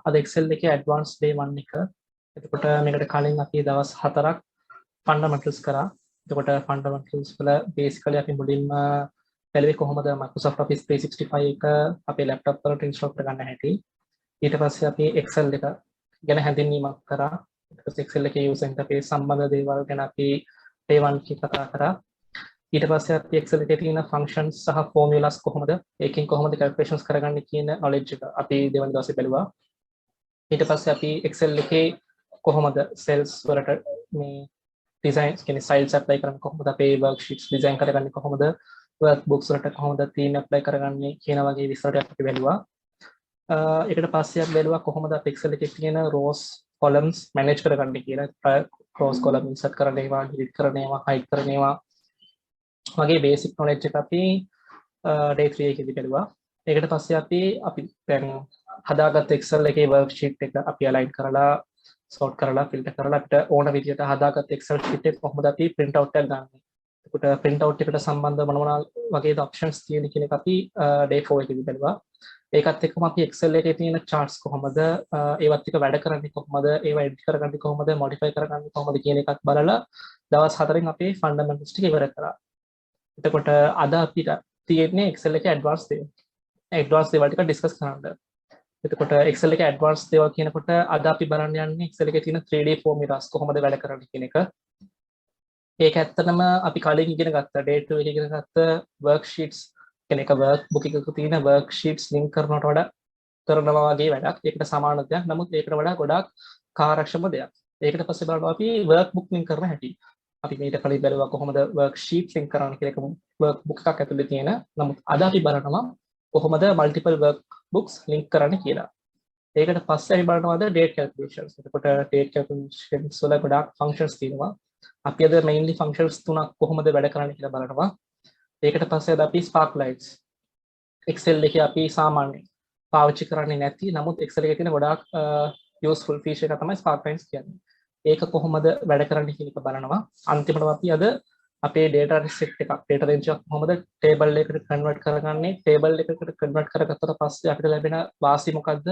අද Excel එකේ advanced day 1 එක. එතකොට මේකට කලින් අපි දවස් 4ක් fundamentals කරා. එතකොට fundamentals වල basically අපි මුලින්ම බැලුවේ කොහොමද Microsoft Office 365 එක අපේ laptop වලට install කරගන්න හැටි. ඊට පස්සේ අපි Excel එක ගැන හැඳින්වීමක් කරා. ඊට පස්සේ Excel එකේ user interface සම්බන්ධ දේවල් ගැන අපි day 1 එකේ කතා කරා. ඊට පස්සේ අපි Excel එකේ තියෙන functions සහ formulas කොහොමද ඒකෙන් කොහොමද calculations කරගන්නේ කියන knowledge එක අපි දෙවන දවසේ බැලුවා. ඊට පස්සේ අපි Excel එකේ කොහොමද cells වලට මේ designs කියන්නේ styles apply කරන්නේ කොහොමද අපේ worksheets design කරගන්නේ කොහොමද workbooks වලට කොහොමද theme apply කරගන්නේ කියන වගේ විස්තර ටිකක් අපි බැලුවා. ඒකට පස්සේ අපි බැලුවා කොහොමද අපි Excel එකේ තියෙන rows columns manage කරගන්නේ කියලා. rows column insert කරන ඒවා delete කරන ඒවා hide කරන ඒවා වගේ basic knowledge එක අපි day 3 එකේදී බැලුවා. ඒකට පස්සේ අපි දැන් හදාගත්ත Excel එකේ worksheet එක අපි align කරලා sort කරලා filter කරලා අපිට ඕන විදිහට හදාගත්ත Excel sheet එක කොහොමද අපි print out එකක් ගන්න. එතකොට print out එකට සම්බන්ධ මොනවා වගේද options තියෙන කියන එක අපි day 4 එකේදී බැලුවා. ඒකත් එක්කම අපි Excel එකේ තියෙන charts කොහොමද ඒවත් එක්ක වැඩ කරන්නේ කොහොමද ඒවා edit කරගන්නේ කොහොමද modify කරගන්නේ කොහොමද කියන එකත් බලලා දවස් 4න් අපේ fundamentals ටික ඉවර කරා. එතකොට අද අපිට තියෙන්නේ Excel එකේ advanced දේවල්. advanced දේවල් ටික discuss කරන්න. එතකොට Excel එකේ advanced දේවල් කියනකොට අද අපි බලන්න යන්නේ Excel එකේ තියෙන 3D formulas කොහොමද වැඩ කරන්නේ කියන එක. ඒක ඇත්තටම අපි කලින් ඉගෙන ගත්තා day 2 එකේ ඉගෙන ගත්ත worksheets කියන එක workbook එකක තියෙන worksheets link කරනවට වඩා කරනවා වගේ වැඩක්. ඒකට සමාන දෙයක්. නමුත් ඒකට වඩා ගොඩාක් කාර්යක්ෂම දෙයක්. ඒකට පස්සේ බලනවා අපි workbook link කරන හැටි. අපි මේක කලින් බැලුවා කොහොමද worksheet link කරන්න කියලා එක workbook එකක් ඇතුලේ තියෙන. නමුත් අද අපි බලනවා කොහොමද multiple workbooks link කරන්න කියලා. ඒකට පස්සේ අපි බලනවා date calculations. එතකොට date calculations වල ගොඩාක් functions තියෙනවා. අපි අද mainly functions තුනක් කොහොමද වැඩ කරන්නේ කියලා බලනවා. ඒකට පස්සේ අද අපි sparklines Excel එකේ අපි සාමාන්‍යයෙන් පාවිච්චි කරන්නේ නැති නමුත් Excel එකේ තියෙන ගොඩාක් useful feature එක තමයි sparklines කියන්නේ. ඒක කොහොමද වැඩ කරන්නේ කියන එක බලනවා. අන්තිමට අපි අද අපේ data set එකක් data range එකක් කොහොමද table එකකට convert කරගන්නේ table එකකට convert කරගත්තට පස්සේ අපිට ලැබෙන වාසි මොකද්ද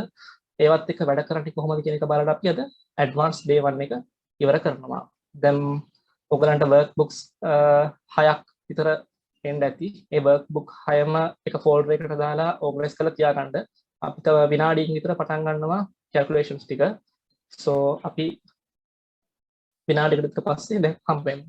ඒවත් එක්ක වැඩ කරන්නේ කොහොමද කියන එක බලලා අපි අද advanced day 1 එක ඉවර කරනවා. දැන් ඔයගලන්ට workbooks 6ක් විතර එන්න ඇති. ඒ workbook 6ම එක folder එකකට දාලා organize කරලා තියාගන්න. අපිට විනාඩියකින් විතර පටන් ගන්නවා calculations ටික. so අපි විනාඩියකට පස්සේ දැන් හම්බෙමු.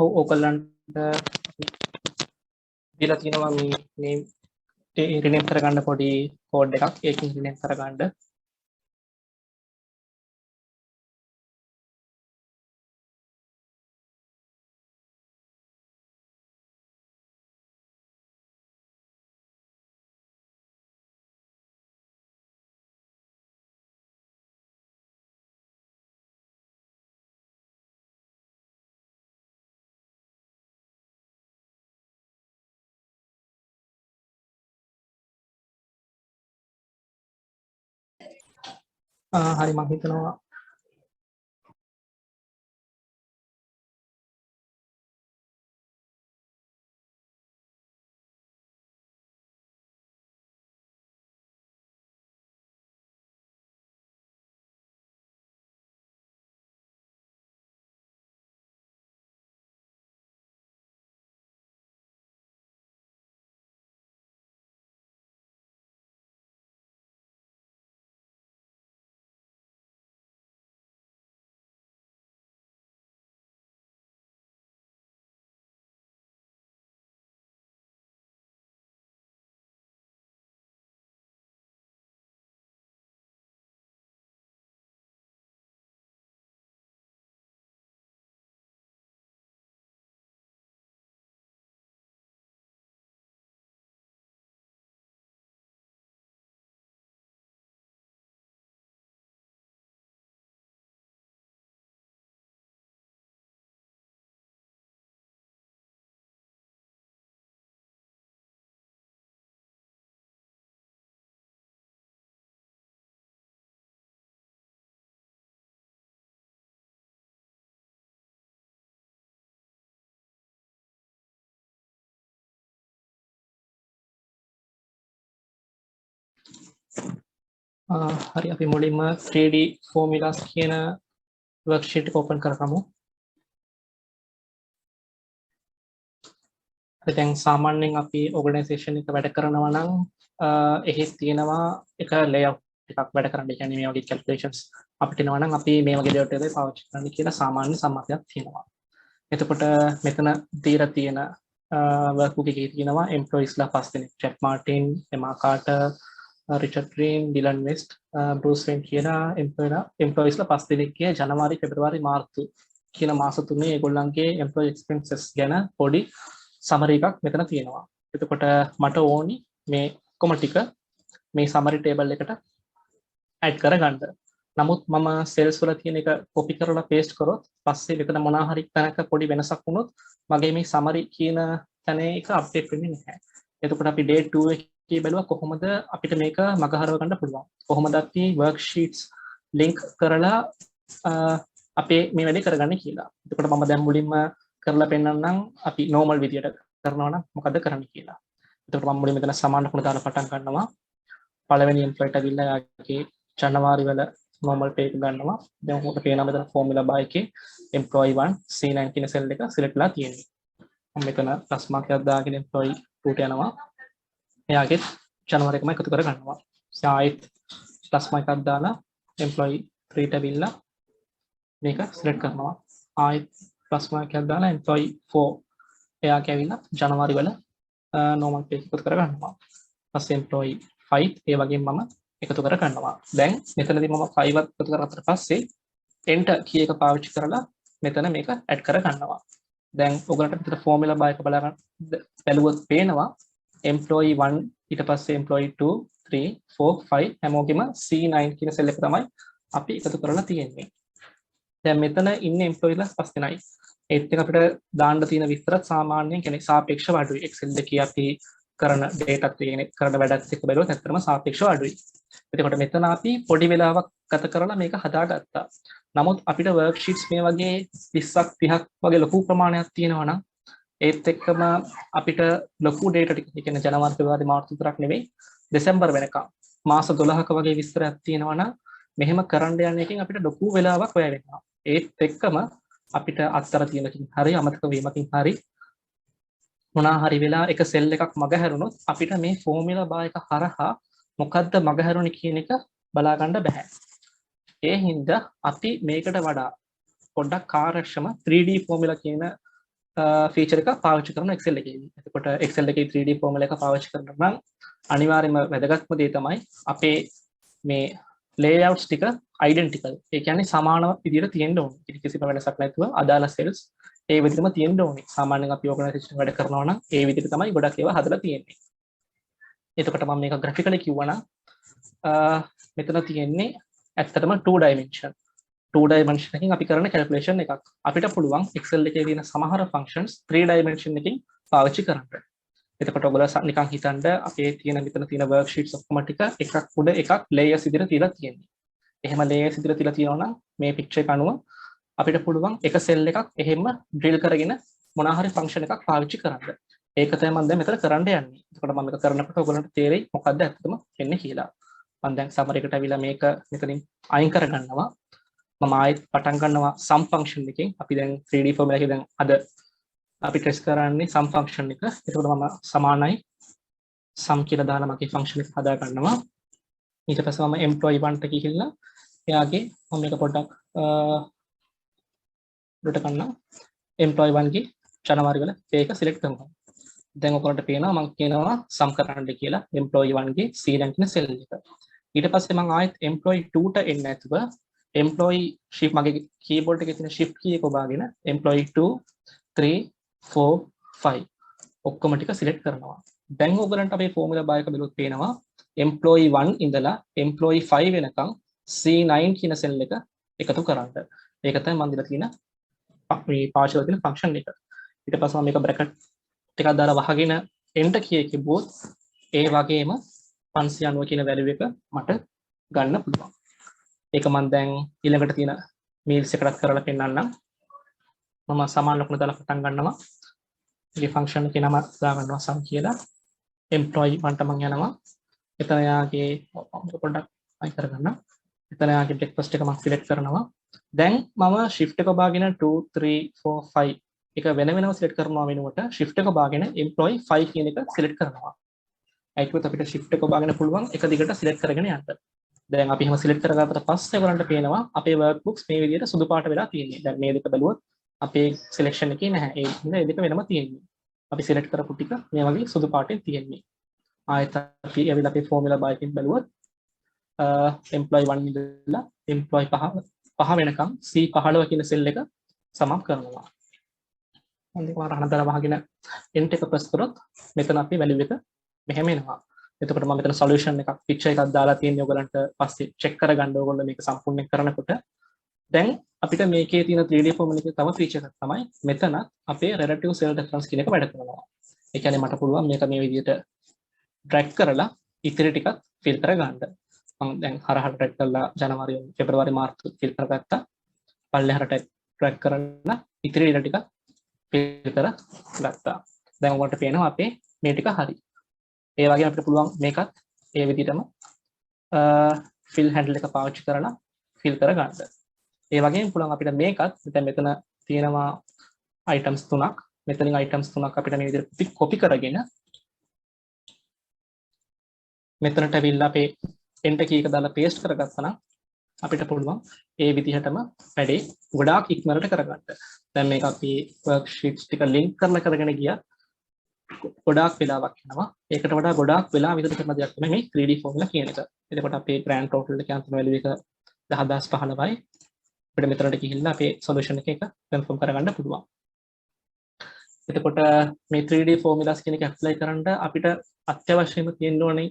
ඕගලන්ට දීලා තියෙනවා මේ rename කරගන්න පොඩි කෝඩ් එකක්. ඒකෙන් rename කරගන්න. හරි මම හිතනවා හරි අපි මුලින්ම 3D formulas කියන worksheet එක open කරගමු. දැන් සාමාන්‍යයෙන් අපි organization එක වැඩ කරනවා නම් එහි තියෙනවා එක layout එකක් වැඩ කරන්න. ඒ කියන්නේ මේ වගේ calculations අපිට එනවා නම් අපි මේ වගේ layout එකක් පාවිච්චි කරන්න කියලා සාමාන්‍ය සම්මතයක් තියෙනවා. එතකොට මෙතන දීලා තියෙන workbook එකේ තියෙනවා employeesලා 5 දෙනෙක්. Jack Martin, Emma Carter, Richard Green, Dylan West, Bruce Wayne කියන employeesලා 5 දෙනෙක්ගේ ජනවාරි, පෙබරවාරි, මාර්තු කියන මාස තුනේ ඒගොල්ලන්ගේ employee expenses ගැන පොඩි summary එකක් මෙතන තියෙනවා. එතකොට මට ඕනි මේ ඔක්කොම ටික මේ summary table එකට add කරගන්න. නමුත් මම cells වල තියෙන එක copy කරලා paste කරොත් පස්සේ මෙතන මොනවා හරි තැනක පොඩි වෙනසක් වුණොත් මගේ මේ summary කියන තැන එක update වෙන්නේ නැහැ. එතකොට අපි day 2 එකේ බලුවා කොහොමද අපිට මේක මගහරව ගන්න පුළුවන්. කොහොමද අපි worksheets link කරලා අපේ මේ වැඩේ කරගන්නේ කියලා. එතකොට මම දැන් මුලින්ම කරලා පෙන්නන්නම් අපි normal විදියට කරනවා නම් මොකද කරන්න කියලා. එතකොට මම මුලින්ම මෙතන සමාන ලකුණු දාලා පටන් ගන්නවා. පළවෙනි employee ඇවිල්ලා යාගේ ජනවාරි වල normal pay එක ගන්නවා. දැන් ඔකට පේනවා මෙතන formula by එකේ employee 1 C9 කියන cell එක select වෙලා තියෙනවා. මම මෙතන plus mark එකක් දාගෙන employee 2ට යනවා. එයාගේ ජනවාරි එකම එකතු කර ගන්නවා. ආයෙත් plus mark එකක් දාලා employee 3ට ඇවිල්ලා මේක select කරනවා. ආයෙත් plus mark එකක් දාලා employee 4 එයාගේ ඇවිල්ලා ජනවාරි වල normal pay එකතු කර ගන්නවා. ඊපස්සේ employee 5 ඒ වගේම මම එකතු කර ගන්නවා. දැන් මෙතනදී මම 5වත් එකතු කරාට පස්සේ enter key එක පාවිච්චි කරලා මෙතන මේක add කර ගන්නවා. දැන් ඔයගලන්ට මෙතන formula by එක බලුවොත් පේනවා employee 1 ඊට පස්සේ employee 2 3 4 5 හැමෝගෙම C9 කියන cell එක තමයි අපි එකතු කරලා තියෙන්නේ. දැන් මෙතන ඉන්නේ employeeලා 5 දෙනයි. ඒත් එක අපිට දාන්න තියෙන විස්තරත් සාමාන්‍යයෙන් කියන්නේ සාපේක්ෂව අඩුයි. Excel එකේ අපි කරන data තියෙන කරන වැඩත් එක්ක බලුවොත් ඇත්තටම සාපේක්ෂව අඩුයි. එතකොට මෙතන අපි පොඩි වෙලාවක් ගත කරලා මේක හදාගත්තා. නමුත් අපිට worksheets මේ වගේ 20ක් 30ක් වගේ ලොකු ප්‍රමාණයක් තියෙනවා නම් ඒත් එක්කම අපිට ලොකු data ටික කියන්නේ ජනවාරි පෙබරවාරි මාර්තු විතරක් නෙවෙයි දෙසැම්බර් වෙනකම් මාස 12ක වගේ විස්තරයක් තියෙනවා නම් මෙහෙම කරන්න යන එකෙන් අපිට ලොකු වෙලාවක් වැය වෙනවා. ඒත් එක්කම අපිට අත්තර තියෙනකින් හරි අමතක වීමකින් හරි මොනවා හරි වෙලා එක සෙල් එකක් මගහැරුණොත් අපිට මේ ෆෝමියුලා බා එක හරහා මොකද්ද මගහැරුණේ කියන එක බලා ගන්න බෑ. ඒ හින්දා අපි මේකට වඩා පොඩ්ඩක් කාර්යක්ෂම 3D ෆෝමියුලා කියන ෆීචර් එක පාවිච්චි කරන Excel එකේදී. එතකොට Excel එකේ 3D ෆෝමියුලා එක පාවිච්චි කරනවා නම් අනිවාර්යයෙන්ම වැදගත්ම දේ තමයි අපේ මේ layouts ටික identical. ඒ කියන්නේ සමානව විදිහට තියෙන්න ඕනේ. කිසිම වෙනසක් නැතුව අදාළ cells ඒ විදිහටම තියෙන්න ඕනේ. සාමාන්‍යයෙන් අපි organization වැඩ කරනවා නම් ඒ විදිහට තමයි ගොඩක් ඒවා හදලා තියෙන්නේ. එතකොට මම මේක graphically කිව්වනම් මෙතන තියෙන්නේ ඇත්තටම 2 dimension. 2 dimension එකකින් අපි කරන calculation එකක්. අපිට පුළුවන් Excel එකේ තියෙන සමහර functions 3 dimension එකකින් පාවිච්චි කරන්න. එතකොට ඔයගොල්ලෝ නිකන් හිතන්න අපේ තියෙන මෙතන තියෙන worksheets ඔක්කොම ටික එකක් උඩ එකක් layers විදිහට තියලා තියෙන්නේ. එහෙම layers විදිහට තියලා තියෙනවා නම් මේ picture එක අනුව අපිට පුළුවන් එක cell එකක් එහෙම drill කරගෙන මොනවා හරි function එකක් පාවිච්චි කරන්න. ඒක තමයි මම දැන් මෙතන කරන්න යන්නේ. එතකොට මම මේක කරනකොට ඔයගොල්ලන්ට තේරෙයි මොකද්ද ඇත්තටම වෙන්නේ කියලා. මම දැන් summary එකට අවිලා මේක මෙතනින් අයින් කරගන්නවා. මම ආයෙත් පටන් ගන්නවා sum function එකෙන්. අපි දැන් 3D formula එකේ දැන් අද අපි ටෙස්ට් කරන්නේ sum function එක. එතකොට මම සමානයි sum කියලා දාලා මගේ function එක හදා ගන්නවා. ඊට පස්සේ මම employee 1ට ගිහිල්ලා එයාගේ මම මේක පොඩ්ඩක් උඩට ගන්නවා. employee 1 ගේ ජනවාරි වල pay එක select කරනවා. දැන් ඔයගොල්ලන්ට පේනවා මම කියනවා sum කරන්න කියලා employee 1 ගේ C9 කියන cell එක. ඊට පස්සේ මම ආයෙත් employee 2ට එන්න නැතුව employee shift මගේ keyboard එකේ තියෙන shift key එක ඔබාගෙන employee 2 3 4 5 ඔක්කොම ටික select කරනවා. දැන් ඔයගලන්ට අපේ formula by එක බලුවොත් පේනවා employee 1 ඉඳලා employee 5 වෙනකම් C9 කියන cell එක එකතු කරන්න. ඒක තමයි මම දීලා තියෙන මේ පාවිච්චි කරලා තියෙන function එක. ඊට පස්සේ මම මේක bracket ටිකක් දාලා වහගෙන enter key එකේ බොත් ඒ වගේම 590 කියන value එක මට ගන්න පුළුවන්. ඒක මම දැන් ඊළඟට තියෙන meals එකකට කරලා පෙන්නන්නම්. මම සමාන ලකුණු දාලා පටන් ගන්නවා. මේ ෆන්ක්ෂන් එකේ නම දා ගන්නවා sum කියලා. employee 1ට මම යනවා. එතන යාගේ පොඩ්ඩක් අයින් කරගන්න. එතන යාගේ බ්‍රෙක්ෆාස්ට් එක මම සිලෙක්ට් කරනවා. දැන් මම shift එක බාගෙන 2 3 4 5 එක වෙන වෙනම සිලෙක්ට් කරනවා වෙනුවට shift එක බාගෙන employee 5 කියන එක සිලෙක්ට් කරනවා. ඒකත් අපිට shift එක බාගෙන පුළුවන් එක දිගට සිලෙක්ට් කරගෙන යන්න. දැන් අපි එහෙම සිලෙක්ට් කරගත්තට පස්සේ ඔයගලන්ට පේනවා අපේ workbooks මේ විදිහට සුදු පාට වෙලා තියෙන්නේ. දැන් මේ දෙක බැලුවොත් අපේ selection එකේ නැහැ. ඒ හින්දා මේ දෙක වෙනම තියෙන්නේ. අපි සිලෙක්ට් කරපු ටික මේ වගේ සුදු පාටෙන් තියෙන්නේ. ආයෙත් අපි ඇවිල්ලා අපේ formula by එකෙන් බැලුවොත් employee 1 ඉඳලා employee 5 වෙනකම් C15 කියන සෙල් එක සමම් කරනවා. මම දෙක මාර අහන වහගෙන enter එක press කරොත් මෙතන අපි value එක මෙහෙම එනවා. එතකොට මම මෙතන solution එකක් picture එකක් දාලා තියෙන්නේ ඔයගලන්ට පස්සේ check කරගන්න ඕගොල්ලෝ මේක සම්පූර්ණ කරනකොට දැන් අපිට මේකේ තියෙන 3D formula එකේ තව feature එකක් තමයි මෙතන අපේ relative cell reference කියන එක වැඩ කරනවා. ඒ කියන්නේ මට පුළුවන් මේක මේ විදිහට drag කරලා ඉතිරි ටිකත් fill කරගන්න. මම දැන් හරහට drag කරලා ජනවාරි පෙබරවාරි මාර්තු fill කරගත්තා. පල්ලෙහාට drag කරලා ඉතිරි ටික fill කරගත්තා. දැන් ඔයාලට පේනවා අපේ මේ ටික හරි. ඒ වගේම අපිට පුළුවන් මේකත් ඒ විදිහටම fill handle එක පාවිච්චි කරලා fill කරගන්න. ඒ වගේම පුළුවන් අපිට මේකත් දැන් මෙතන තියෙනවා items 3ක්. මෙතනින් items 3ක් අපිට මේ විදිහට copy කරගෙන මෙතනට ඇවිල්ලා අපේ enter key එක දාලා paste කරගත්තා නම් අපිට පුළුවන් ඒ විදිහටම වැඩේ ගොඩාක් ඉක්මනට කරගන්න. දැන් මේක අපි worksheets ටික link කරගෙන ගියා. ගොඩාක් වෙලාවක් යනවා. ඒකට වඩා ගොඩාක් වෙලා විතර කරන දෙයක් තමයි මේ 3D formula කියන එක. එතකොට අපේ grand total එක අන්තිම value එක 10015යි. අපිට මෙතනට ගිහිල්ලා අපේ solution එක confirm කරගන්න පුළුවන්. එතකොට මේ 3D formulas කියන එක apply කරන්න අපිට අත්‍යවශ්‍යම තියෙන්න ඕනේ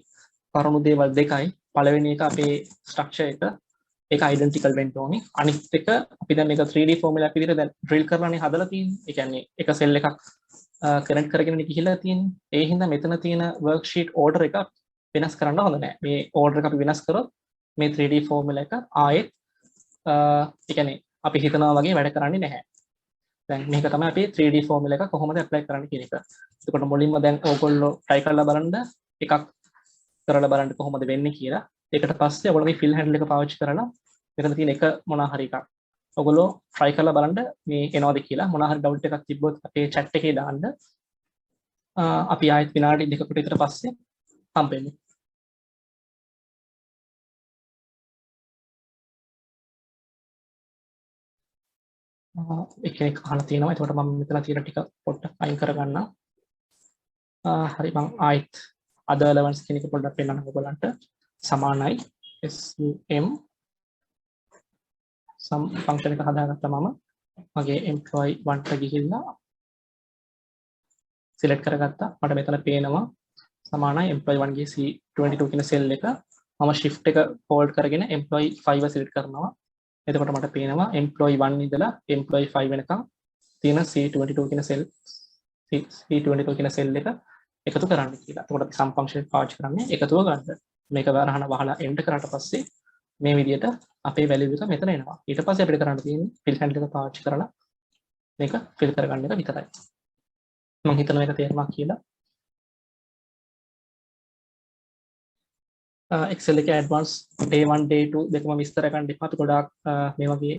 කරුණු දේවල් දෙකයි. පළවෙනි එක අපේ structure එක ඒක identical වෙන්න ඕනේ. අනිත් එක අපි දැන් මේක 3D formula එක විදිහට දැන් drill කරලානේ හදලා තියෙන්නේ. ඒ කියන්නේ එක cell එකක් කනෙක්ට් කරගෙන ගිහිල්ලා තියෙන්නේ. ඒ හින්දා මෙතන තියෙන worksheet order එක වෙනස් කරන්න හොඳ නැහැ. මේ order එක අපි වෙනස් කරොත් මේ 3D formula එක ආයෙත් ඒ කියන්නේ අපි හිතනවා වගේ වැඩ කරන්නේ නැහැ. දැන් මේක තමයි අපි 3D formula එක කොහොමද apply කරන්න කියන එක. එතකොට මුලින්ම දැන් ඕගොල්ලෝ try කරලා බලන්න එකක් කරලා බලන්න කොහොමද වෙන්නේ කියලා. ඒකට පස්සේ ඔයගොල්ලෝ මේ fill handle එක පාවිච්චි කරලා මෙතන තියෙන එක මොනවා හරි එකක් ඔයගොල්ලෝ try කරලා බලන්න මේ එනවද කියලා. මොනවා හරි doubt එකක් තිබ්බොත් අපේ chat එකේ දාන්න. අපි ආයෙත් විනාඩි දෙකකට විතර පස්සේ හම්බෙමු. එකෙක් අහලා තියෙනවා. ඒකට මම මෙතන තියෙන ටික පොඩ්ඩක් අයින් කරගන්නම්. හරි මම ආයෙත් other elements කියන එක පොඩ්ඩක් පෙන්නන්න ඔයගලන්ට සමානයි sum sum function එක හදාගත්තා මම මගේ employee 1 ට ගිහිල්ලා select කරගත්තා. මට මෙතන පේනවා සමානයි employee 1 ගේ C22 කියන cell එක. මම shift එක hold කරගෙන employee 5 select කරනවා. එතකොට මට පේනවා employee 1 ඉඳලා employee 5 වෙනකම් තියෙන C22 කියන cell C22 කියන cell එක එකතු කරන්න කියලා. එතකොට අපි sum function පාවිච්චි කරන්නේ එකතුව ගන්න. මේක වරහන වහලා enter කරාට පස්සේ මේ විදිහට අපේ value එක මෙතන එනවා. ඊට පස්සේ අපිට කරන්න තියෙන්නේ fill handle එක පාවිච්චි කරලා මේක fill කරගන්න එක විතරයි. මම හිතනවා ඒක තේරුණා කියලා. Excel එකේ advanced day 1 day 2 දෙකම විස්තර කරන්න ඉපත් ගොඩාක් මේ වගේ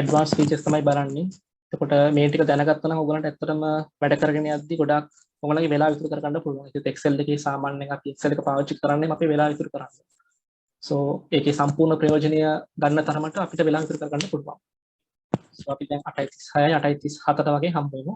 advanced features තමයි බලන්නේ. එතකොට මේ ටික දැනගත්තා නම් ඔයගලන්ට ඇත්තටම වැඩ කරගෙන යද්දි ගොඩාක් ඔයගලගේ වෙලාව ඉතුරු කරගන්න පුළුවන්. ඒකත් Excel එකේ සාමාන්‍යයෙන් අපි Excel එක පාවිච්චි කරන්නේ අපේ වෙලාව ඉතුරු කරන්න. So ඒකේ සම්පූර්ණ ප්‍රයෝජනය ගන්න තරමට අපිට වෙලාව ඉතුරු කරගන්න පුළුවන්. So අපි දැන් 8:36යි 8:37ට වගේ හම්බ වෙමු.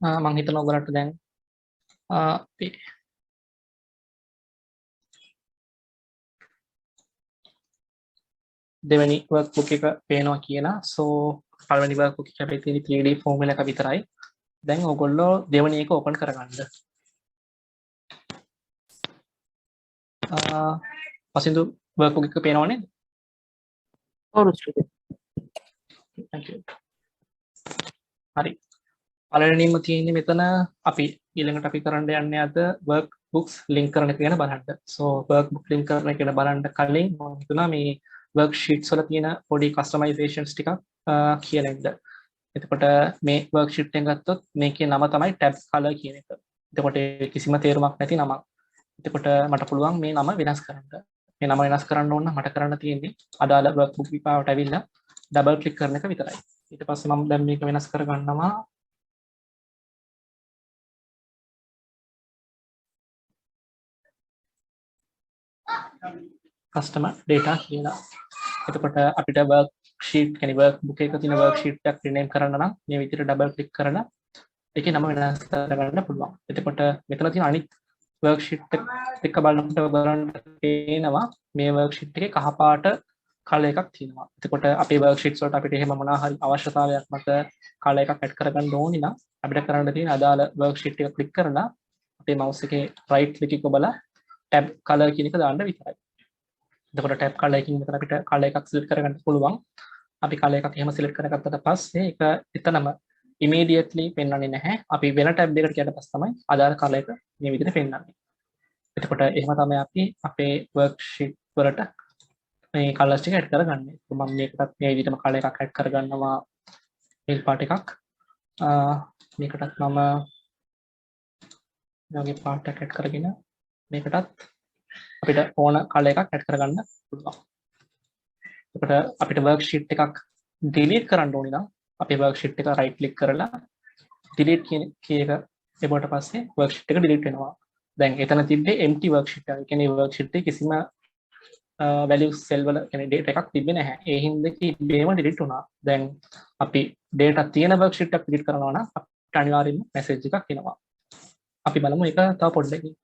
මම හිතනවා ඔයගලට දැන් දෙවෙනි workbook එක පේනවා කියලා. so පළවෙනි workbook එකේ අපේ තියෙන 3D formula එක විතරයි. දැන් ඔයගොල්ලෝ දෙවෙනි එක open කරගන්න. පසින්දු workbook එක පේනව නේද? ඔව් ස්ටුඩන්ට්. thank you. හරි. පළවෙනිම තියෙන්නේ මෙතන අපි ඊළඟට අපි කරන්න යන්නේ අද workbooks link කරන එක ගැන බලන්න. so workbook link කරන එක ගැන බලන්න කලින් මම හිතුණා මේ worksheets වල තියෙන පොඩි customizations ටිකක් කියලා ඉන්න. එතකොට මේ worksheet එක ගත්තොත් මේකේ නම තමයි tab color කියන එක. එතකොට කිසිම තේරුමක් නැති නමක්. එතකොට මට පුළුවන් මේ නම වෙනස් කරන්න. මේ නම වෙනස් කරන්න ඕන මට කරන්න තියෙන්නේ අදාළ workbook විපාවට ඇවිල්ලා double click කරන එක විතරයි. ඊට පස්සේ මම දැන් මේක වෙනස් කරගන්නවා. customer data කියලා. එතකොට අපිට worksheet කියන්නේ workbook එකක තියෙන worksheet එකක් rename කරන්න නම් මේ විදිහට double click කරලා ඒකේ නම වෙනස් කරගන්න පුළුවන්. එතකොට මෙතන තියෙන අනිත් worksheet එක බලනකොට බලන්න පේනවා මේ worksheet එකේ කහපාට color එකක් තියෙනවා. එතකොට අපේ worksheets වලට අපිට එහෙම මොනවා හරි අවශ්‍යතාවයක් මත color එකක් add කරගන්න ඕනි නම් අපිට කරන්න තියෙන අදාළ worksheet එක click කරලා අපේ mouse එකේ right click එක ඔබලා tab color කියන එක දාන්න විතරයි. එතකොට tab color එකකින් මෙතන අපිට color එකක් select කරගන්න පුළුවන්. අපි color එකක් එහෙම select කරගත්තට පස්සේ ඒක එතනම immediately පෙන්වන්නේ නැහැ. අපි වෙන tab එකකට ගියට පස්සේ තමයි අදාළ color එක මේ විදිහට පෙන්වන්නේ. එතකොට එහෙම තමයි අපි අපේ worksheet වලට මේ colors ටික add කරගන්නේ. මම මේකටත් මේ විදිහටම color එකක් add කරගන්නවා fill part එකක්. මේකටත් මම මේ part එකක් add කරගෙන මේකටත් අපිට ඕන color එකක් add කරගන්න පුළුවන්. එතකොට අපිට worksheet එකක් delete කරන්න ඕනේ නම් අපේ worksheet එක right click කරලා delete කියන එක එබවට පස්සේ worksheet එක delete වෙනවා. දැන් එතන තිබ්බේ empty worksheet එක. ඒ කියන්නේ worksheet එකේ කිසිම values cell වල කියන්නේ data එකක් තිබ්බේ නැහැ. ඒ හින්දා කිව්වේම delete වුණා. දැන් අපි data තියෙන worksheet එකක් delete කරනවා නම් අපිට අනිවාර්යයෙන්ම message එකක් එනවා. අපි බලමු ඒක තව පොඩ්ඩකින්.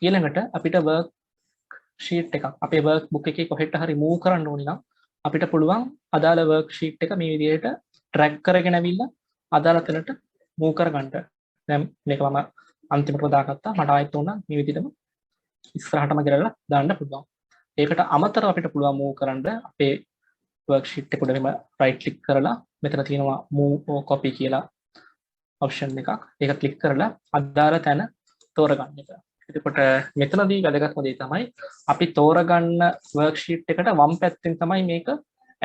ඊළඟට අපිට worksheet එකක් අපේ workbook එකේ කොහෙට හරි move කරන්න ඕනේ නම් අපිට පුළුවන් අදාළ worksheet එක මේ විදිහට drag කරගෙන ඇවිල්ලා අදාළ තැනට move කරගන්න. දැන් මේක මම අන්තිමට දාගත්තා. මට ආයෙත් උනා මේ විදිහටම ඉස්සරහටම ගෙරලා දාන්න පුළුවන්. ඒකට අමතරව අපිට පුළුවන් move කරන්න අපේ worksheet එක උඩ මෙම right click කරලා මෙතන තියෙනවා move or copy කියලා option එකක්. ඒක click කරලා අදාළ තැන තෝරගන්න එක. එතකොට මෙතනදී වැදගත්ම දේ තමයි අපි තෝරගන්න worksheet එකට වම් පැත්තෙන් තමයි මේක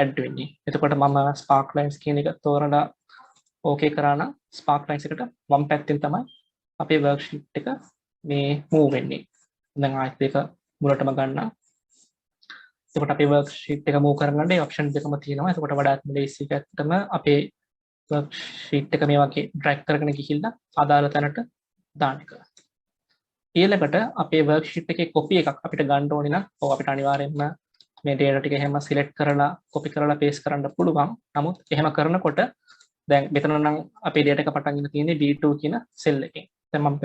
add වෙන්නේ. එතකොට මම sparklines කියන එක තෝරලා okay කරා නම් sparklines එකට වම් පැත්තෙන් තමයි අපේ worksheet එක මේ move වෙන්නේ. දැන් ආයෙත් ඒක මුලටම ගන්නම්. එතකොට අපේ worksheet එක move කරගන්න මේ option දෙකම තියෙනවා. එතකොට වඩාත්ම ලේසි පැත්තම අපේ worksheet එක මේ වගේ drag කරගෙන ගිහිල්ලා අදාළ තැනට දාන්න එක. ඊළඟට අපේ worksheet එකේ copy එකක් අපිට ගන්න ඕනේ නම් අපිට අනිවාර්යයෙන්ම මේ data ටික එහෙම select කරලා copy කරලා paste කරන්න පුළුවන්. නමුත් එහෙම කරනකොට දැන් මෙතන නම් අපේ data එක පටන් ගන්න තියෙන්නේ B2 කියන cell එකෙන්. දැන් මම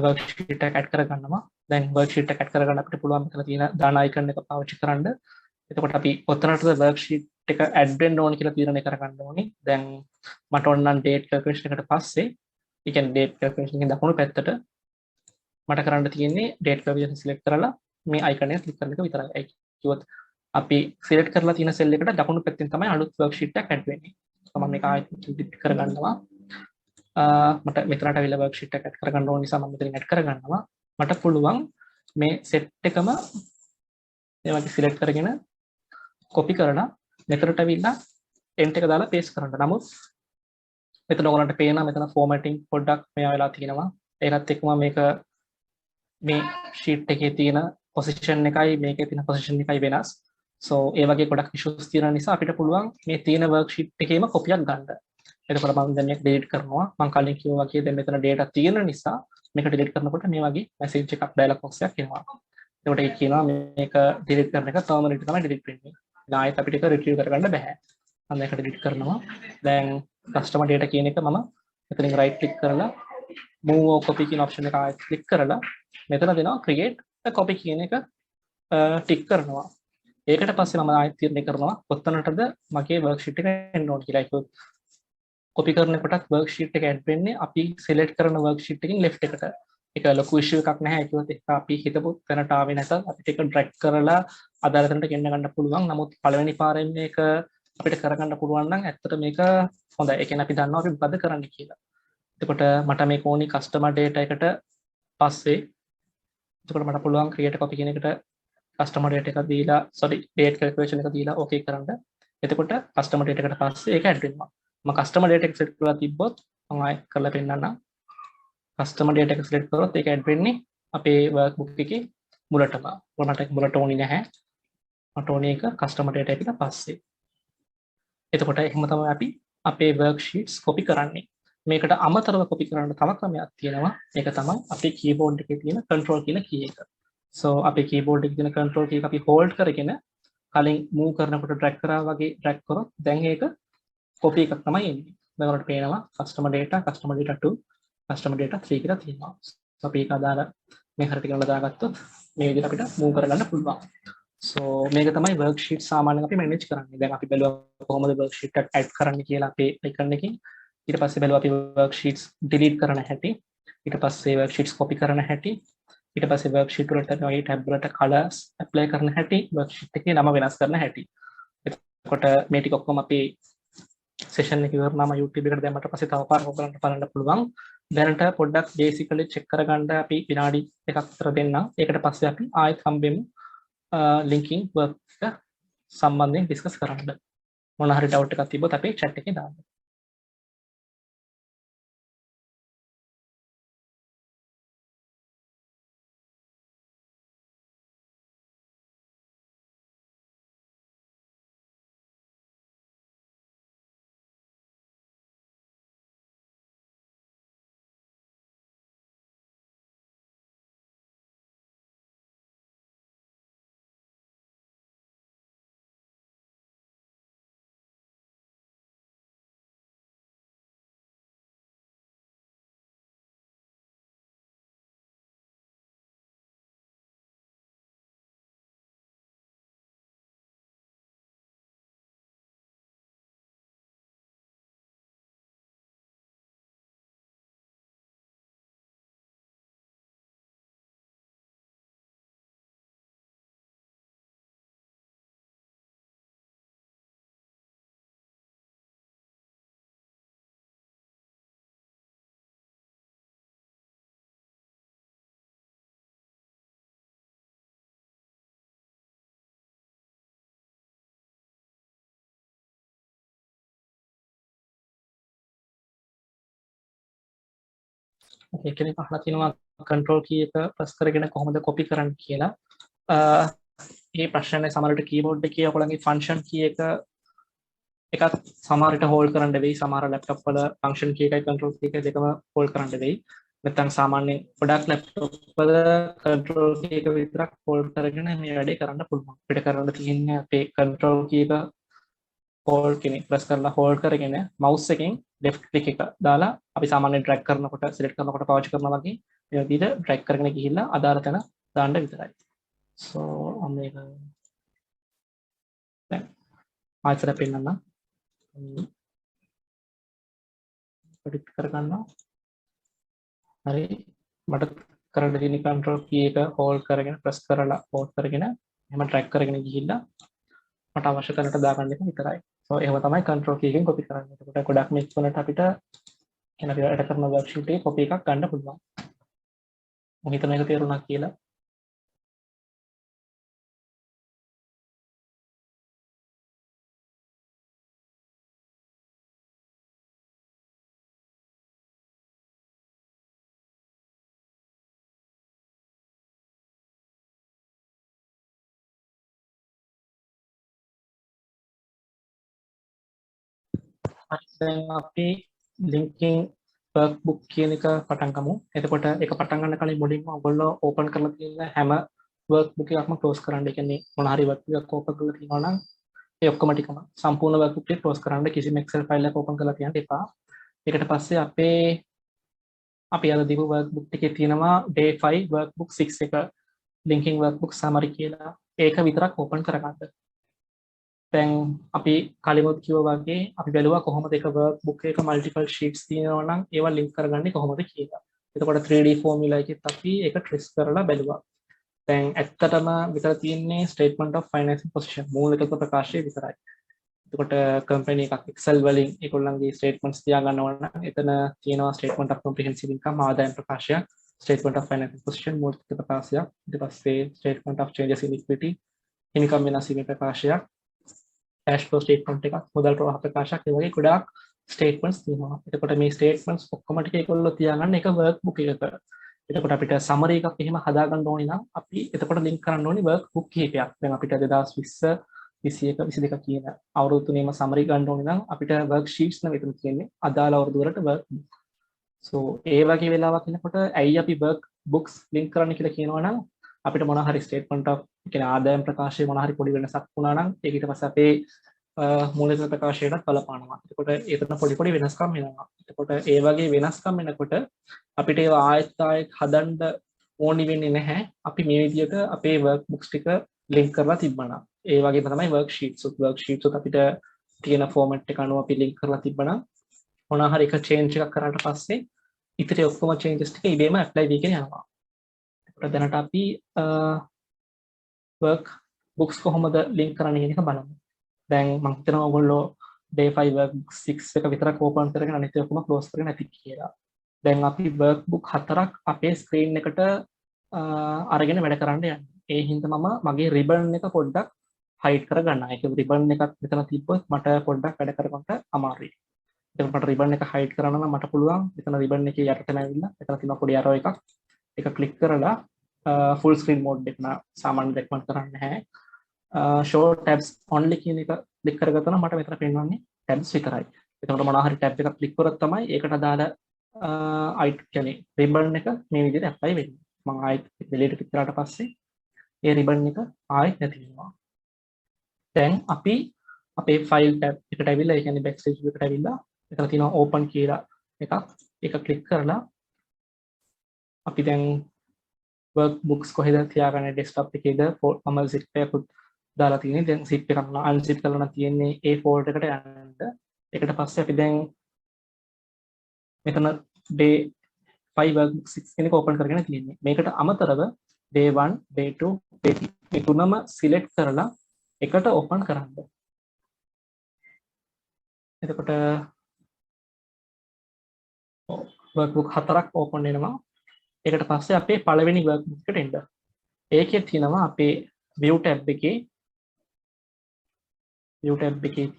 worksheet එක add කරගන්නවා. දැන් worksheet එක add කරගන්න අපිට පුළුවන් මෙතන තියෙන දාන icon එක පාවිච්චි කරන්න. එතකොට අපි කොතනටද worksheet එක add වෙන්න ඕනේ කියලා තීරණය කරගන්න ඕනේ. දැන් මට ඕන නම් date calculation එකට පස්සේ ඒ කියන්නේ date calculation එකෙන් දකුණු පැත්තට මට කරන්න තියෙන්නේ date calculation select කරලා මේ icon එක click කරන එක විතරයි. ඒ කිව්වොත් අපි select කරලා තියෙන cell එකට දකුණු පැත්තෙන් තමයි අලුත් worksheet එකක් add වෙන්නේ. මම මේක ආයෙත් edit කරගන්නවා. මට මෙතනට අවිලා worksheet එක add කරගන්න ඕන නිසා මම මෙතනින් add කරගන්නවා. මට පුළුවන් මේ set එකම මේ වගේ select කරගෙන copy කරලා මෙතනට අවිලා enter එක දාලා paste කරන්න. නමුත් මෙතන ඔයගලන්ට පේනවා මෙතන formatting පොඩ්ඩක් මෙයා වෙලා තියෙනවා. ඒකත් එක්කම මේක මේ sheet එකේ තියෙන position එකයි මේකේ තියෙන position එකයි වෙනස්. so ඒ වගේ ගොඩක් issues තියෙන නිසා අපිට පුළුවන් මේ තියෙන worksheet එකේම copy එකක් ගන්න. එතකොට මම දැන් මේක delete කරනවා. මම කලින් කිව්වා වගේ දැන් මෙතන data තියෙන නිසා මේක delete කරනකොට මේ වගේ message එකක් dialog box එකක් එනවා. එතකොට ඒක කියනවා මේක delete කරන එක permanent තමයි delete වෙන්නේ. ආයෙත් අපිට ඒක retrieve කරගන්න බෑ. මම මේක delete කරනවා. දැන් customer data කියන එක මම එතනින් right click කරලා move or copy කියන option එක ආයෙත් click කරලා මෙතන දෙනවා create a copy කියන එක ටික් කරනවා. ඒකට පස්සේ මම ආයෙත් තීරණය කරනවා කොතනටද මගේ worksheet එක එන්න ඕන කියලා. ඒක copy කරනකොටත් worksheet එක add වෙන්නේ අපි select කරන worksheet එකකින් left එකට. ඒක ලොකු issue එකක් නැහැ. ඒකවත් ඒක අපි හිතපු තැනට ආවේ නැතත් අපිට ඒක drag කරලා අදාළ තැනට ගෙන්න ගන්න පුළුවන්. නමුත් පළවෙනි පාරෙන් මේක අපිට කරගන්න පුළුවන් නම් ඇත්තට මේක හොඳයි. ඒ කියන්නේ අපි දන්නවා අපි මොකද කරන්න කියලා. එතකොට මට මේක ඕනි customer data එකට පස්සේ එතකොට මට පුළුවන් create a copy කියන එකට customer data එක දීලා date calculation එක දීලා okay කරන්න. එතකොට customer data එකට පස්සේ ඒක add වෙනවා. මම customer data එක set කරලා තිබ්බොත් මම ආයෙ කරලා පෙන්නන්නම්. customer data එක select කරොත් ඒක add වෙන්නේ අපේ workbook එකේ මුලටම. මට මුලට ඕනි නැහැ. මට ඕනි එක customer data එකට පස්සේ. එතකොට එහෙම තමයි අපි අපේ worksheets copy කරන්නේ. මේකට අමතරව copy කරන්න තව ක්‍රමයක් තියෙනවා. ඒක තමයි අපේ keyboard එකේ තියෙන control කියන key එක. So අපේ keyboard එකේ තියෙන control key එක අපි hold කරගෙන කලින් move කරනකොට drag කරා වගේ drag කරොත් දැන් ඒක copy එකක් තමයි එන්නේ. දැන් ඔයාලට පේනවා customer data 2 customer data 3 කියලා තියෙනවා. So අපි ඒක අදාළ මේ හරියට කරලා දාගත්තොත් මේ විදිහට අපිට move කරගන්න පුළුවන්. So මේක තමයි worksheet සාමාන්‍යයෙන් අපි manage කරන්නේ. දැන් අපි බැලුවා කොහොමද worksheet එක add කරන්න කියලා අපේ icon එකකින්. ඊට පස්සේ බැලුවා අපි worksheets delete කරන හැටි. ඊට පස්සේ worksheets copy කරන හැටි. ඊට පස්සේ worksheet වලට මේ tab වලට colors apply කරන හැටි, worksheet එකේ නම වෙනස් කරන හැටි. එතකොට මේ ටික ඔක්කොම අපි session එක ඉවරනම YouTube එකට දැම්මට පස්සේ තව පාරක් බලන්න පුළුවන්. දැනට පොඩ්ඩක් basically check කරගන්න අපි විනාඩි එකක් විතර දෙන්නම්. ඒකට පස්සේ අපි ආයෙත් හම්බෙමු linking work එක සම්බන්ධයෙන් discuss කරන්න. මොන හරි doubt එකක් තිබ්බොත් අපේ chat එකේ දාන්න. ඒ කියන්නේ අහලා තිනවා control key එක press කරගෙන කොහොමද copy කරන්න කියලා. මේ ප්‍රශ්නේ සමහරවිට keyboard එකේ ඔයගොල්ලන්ගේ function key එකත් සමහරවිට hold කරන්න වෙයි. සමහර laptop වල function key එකයි control key එක දෙකම hold කරන්න වෙයි. නැත්නම් සාමාන්‍යයෙන් ගොඩක් laptop වල control key එක විතරක් hold කරගෙන මේ වැඩේ කරන්න පුළුවන්. අපිට කරන්න තියෙන්නේ අපේ control key එක hold කෙනෙක් press කරලා hold කරගෙන mouse එකෙන් left click එක දාලා අපි සාමාන්‍යයෙන් drag කරනකොට select කරනකොට පාවිච්චි කරනවා වගේ මේ විදිහට drag කරගෙන ගිහිල්ලා අදාළ තැන දාන්න විතරයි. So මේක දැන් ආයතන පෙන්නන්න predict කරගන්නවා. හරි මට කරන්න තියෙන control key එක hold කරගෙන press කරලා hold කරගෙන එහෙම drag කරගෙන ගිහිල්ලා මට අවශ්‍ය තැනට දාගන්න එක විතරයි. So එහෙම තමයි control key එකෙන් copy කරන්නේ. එතකොට ගොඩක් මේක වලට අපිට එන අපි වැඩ කරන worksheet එකේ copy එකක් ගන්න පුළුවන්. මම හිතන එක තේරුණා කියලා. දැන් අපි linking workbook කියන එක පටන් ගමු. එතකොට ඒක පටන් ගන්න කලින් මුලින්ම ඔයගොල්ලෝ open කරලා තියෙන හැම workbook එකක්ම close කරන්න. ඒ කියන්නේ මොන හරි workbook එකක් open කරලා තියෙනවා නම් ඒ ඔක්කොම ටිකම සම්පූර්ණ workbook එක close කරන්න. කිසිම excel file එකක් open කරලා තියන්න එපා. ඒකට පස්සේ අපි අද දීපු workbook එකේ තියෙනවා day 5 workbook 6 එක linking workbook summary කියලා. ඒක විතරක් open කරගන්න. දැන් අපි කලිමුත් කිව්වා වගේ අපි බැලුවා කොහොමද එක workbook එක multiple sheets තියෙනවා නම් ඒවා link කරගන්නේ කොහොමද කියලා. එතකොට 3D formula එකෙත් අපි ඒක trace කරලා බැලුවා. දැන් ඇත්තටම විතර තියෙන්නේ statement of financial position මූලික ප්‍රකාශය විතරයි. එතකොට company එකක් Excel වලින් ඒගොල්ලන්ගේ statements තියාගන්න ඕන නම් එතන තියෙනවා statement of comprehensive income ආදායම් ප්‍රකාශය, statement of financial position මූලික ප්‍රකාශය, ඊට පස්සේ statement of changes in equity හිමිකම් වෙනස් වීම ප්‍රකාශය, cash flow statement එකක්, මුදල් ප්‍රවාහ ප්‍රකාශයක්, ඒ වගේ ගොඩාක් statements තියෙනවා. එතකොට මේ statements ඔක්කොම ටික ඒගොල්ලෝ තියාගන්න එක workbook එකක. එතකොට අපිට summary එකක් එහෙම හදාගන්න ඕනේ නම් අපි එතකොට link කරන්න ඕනේ workbook කීපයක්. දැන් අපිට 2020 21 22 කියන අවුරුදු තුනේම summary ගන්න ඕනේ නම් අපිට worksheets නෙවෙයි මෙතන තියෙන්නේ අදාළ අවුරුදු වලට workbook. So ඒ වගේ වෙලාවක් එනකොට ඇයි අපි workbooks link කරන්න කියලා කියනවා නම් අපිට මොනවා හරි statement of කියන්නේ ආදායම් ප්‍රකාශයේ මොනවා හරි පොඩි වෙනසක් වුණා නම් ඒක ඊට පස්සේ අපේ මූලික ප්‍රකාශයටත් බලපානවා. එතකොට ඒතන පොඩි වෙනස්කම් වෙනවා. එතකොට ඒ වගේ වෙනස්කම් වෙනකොට අපිට ඒවා ආයෙත් හදන්න ඕනි වෙන්නේ නැහැ. අපි මේ විදිහට අපේ workbooks ටික link කරලා තිබ්බනම්. ඒ වගේම තමයි worksheets උත් අපිට තියෙන format එක අනුව අපි link කරලා තිබ්බනම් මොනවා හරි එක change එකක් කරාට පස්සේ ඉතිරි ඔක්කොම changes ටික ඉබේම apply වෙගෙන යනවා. ඒකට දැනට අපි workbooks කොහොමද link කරන්නේ කියන එක බලමු. දැන් මම හිතනවා ඔයගොල්ලෝ day 5 workbook 6 එක විතරක් open කරගෙන අනිත් ඔක්කොම close කරගෙන ඇති කියලා. දැන් අපි workbook 4ක් අපේ screen එකට අරගෙන වැඩ කරන්න යන්නේ. ඒ හින්දා මම මගේ ribbon එක පොඩ්ඩක් hide කරගන්නවා. ඒක ribbon එකක් මෙතන තිබ්බොත් මට පොඩ්ඩක් වැඩ කරගන්න අමාරුයි. එතකොට මට ribbon එක hide කරන්න නම් මට පුළුවන් මෙතන ribbon එකේ යටතම ඇවිල්ලා මෙතන තියෙන පොඩි arrow එකක් ඒක click කරලා full screen mode එක සාමාන්‍ය දෙයක් කරන්න නැහැ. show tabs only කියන එක click කරගත්තා නම් මට මෙතන පෙන්වන්නේ tabs විතරයි. එතකොට මොනවා හරි tab එකක් click කරොත් තමයි ඒකට අදාළ කියන්නේ ribbon එක මේ විදිහට apply වෙන්නේ. මම ආයෙත් delete click කරාට පස්සේ ඒ ribbon එක ආයෙත් නැති වෙනවා. දැන් අපි අපේ file tab එකට ඇවිල්ලා ඒ කියන්නේ backstage එකට ඇවිල්ලා මෙතන තියෙනවා open කියලා එකක්. ඒක click කරලා අපි දැන් workbooks කොහෙද තියාගන්නේ desktop එකේද මම zip එකක් දාලා තියෙන්නේ. දැන් zip එකක් unzip කරලා තියෙන්නේ ඒ folder එකට යන්න. ඒකට පස්සේ අපි දැන් මෙතන day 5 workbook 6 කෙනෙක් open කරගෙන තියෙන්නේ. මේකට අමතරව day 1 day 2 day 3 මේ තුනම select කරලා එකට open කරන්න. එතකොට workbook 4ක් open වෙනවා. ඒකට පස්සේ අපේ පළවෙනි workbook එකට එන්න. ඒකේ තියෙනවා අපේ view tab එකේ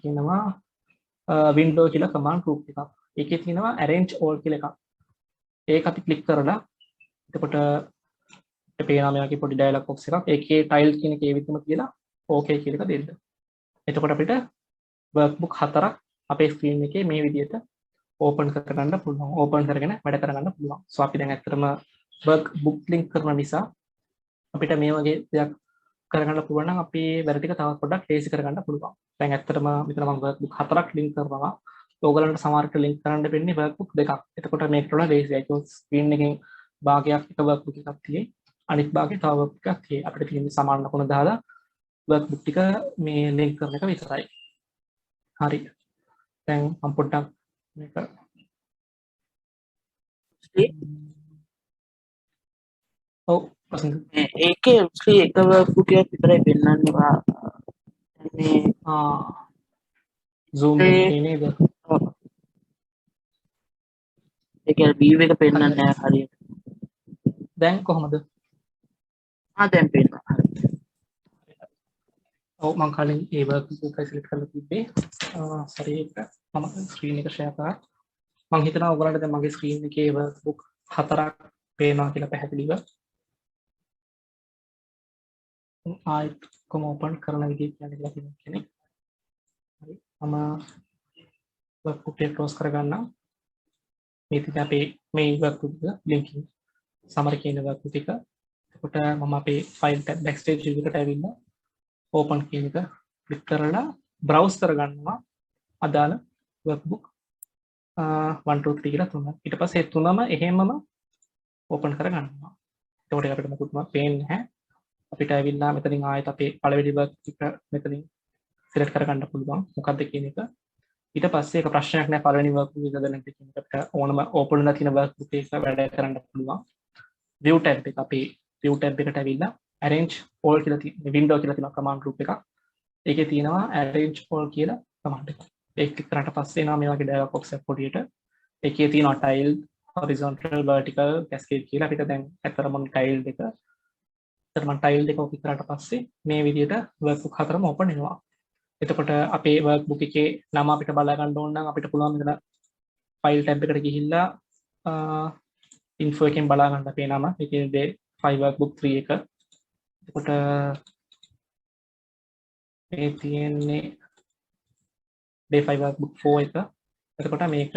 තියෙනවා window කියලා command group එකක්. ඒකේ තියෙනවා arrange all කියලා එකක්. ඒක අපි click කරලා එතකොට අපිට පේනවා මේ වගේ පොඩි dialog box එකක්. ඒකේ tile කියන එක ඒ විදිහම කියලා okay කියලා එක දෙන්න. එතකොට අපිට workbook 4ක් අපේ screen එකේ මේ විදිහට open කරගන්න පුළුවන්. open කරගෙන වැඩ කරගන්න පුළුවන්. so අපි දැන් ඇත්තටම workbook link කරන නිසා අපිට මේ වගේ දෙයක් කරගන්න පුළුවන් නම් අපි වැඩ ටික තවත් පොඩ්ඩක් ලේසි කරගන්න පුළුවන්. දැන් ඇත්තටම මෙතන මම workbook 4ක් link කරනවා. ඔයගලන්ට සමහරට link කරන්න වෙන්නේ workbook දෙකක්. එතකොට මේකට වඩා ලේසියි. ඒක screen එකෙන් භාගයක් එක workbook එකක් තියෙයි. අනිත් භාගය තව workbook එකක් තියෙයි. අපිට තියෙන්නේ සමාන ලකුණ දාලා workbook ටික මේ link කරන එක විතරයි. හරි. දැන් මම පොඩ්ඩක් මේක ඔව් ඒකේ උස්ලි එක workbook එකක් විතරයි පෙන්නන්නේ මේ zoom එකේ නේද? ඒක view එක පෙන්නන්නේ නැහැ හරියට. දැන් කොහොමද? දැන් පෙන්නනවා. ඔව් මම කලින් ඒ workbook එක select කරලා තිබ්බේ. sorry ඒක මම screen එක share කරා. මම හිතනවා ඔයගලන්ට දැන් මගේ screen එකේ workbook 4ක් පේනවා කියලා පැහැදිලිව. ආයෙත් කොහොම open කරන විදිහ කියන්නේ කියලා කෙනෙක්. හරි. මම workbook එක close කරගන්නම්. මේ තිත අපේ මේ workbook එක linking summary කියන workbook එක. එතකොට මම අපේ file tab backstage view එකට ඇවිල්ලා open කියන එක click කරලා browse කරගන්නවා අදාළ workbook 1 2 3 කියලා තුන. ඊට පස්සේ ඒ තුනම එහෙමම ඕපන් කරගන්නවා. එතකොට අපිට මොකුත්ම පේන්නේ නැහැ. අපිට ඇවිල්ලා මෙතනින් ආයෙත් අපේ පළවෙනි වර්ක් එක මෙතනින් සිලෙක්ට් කරගන්න පුළුවන්. මොකක්ද කියන එක. ඊට පස්සේ එක ප්‍රශ්නයක් නැහැ පළවෙනි වර්ක් එක ඉදද නැති කියන එක අපිට ඕනම ඕපන් වෙලා තියෙන වර්ක් එක වැඩ කරන්න පුළුවන්. view tab එක අපේ view tab එකට ඇවිල්ලා arrange all කියලා තියෙන window කියලා තියෙන command group එකක්. ඒකේ තියෙනවා arrange all කියලා command එක. ඒක ක්ලික් කරාට පස්සේ එනවා මේ වගේ dialog box එකක් පොඩියට. ඒකේ තියෙනවා tile horizontal vertical cascade කියලා. අපිට දැන් අතරම tile දෙක අතරම tile දෙක ඔපි කරාට පස්සේ මේ විදිහට workbook හතරම open වෙනවා. එතකොට අපේ workbook එකේ නම අපිට බලා ගන්න ඕන නම් අපිට පුළුවන් මෙතන file tab එකට ගිහිල්ලා info එකෙන් බලා ගන්න අපේ නම. ඒකේ day 5 workbook 3 එක. එතකොට මේ තියෙන්නේ day 5 workbook 4 එක. එතකොට මේක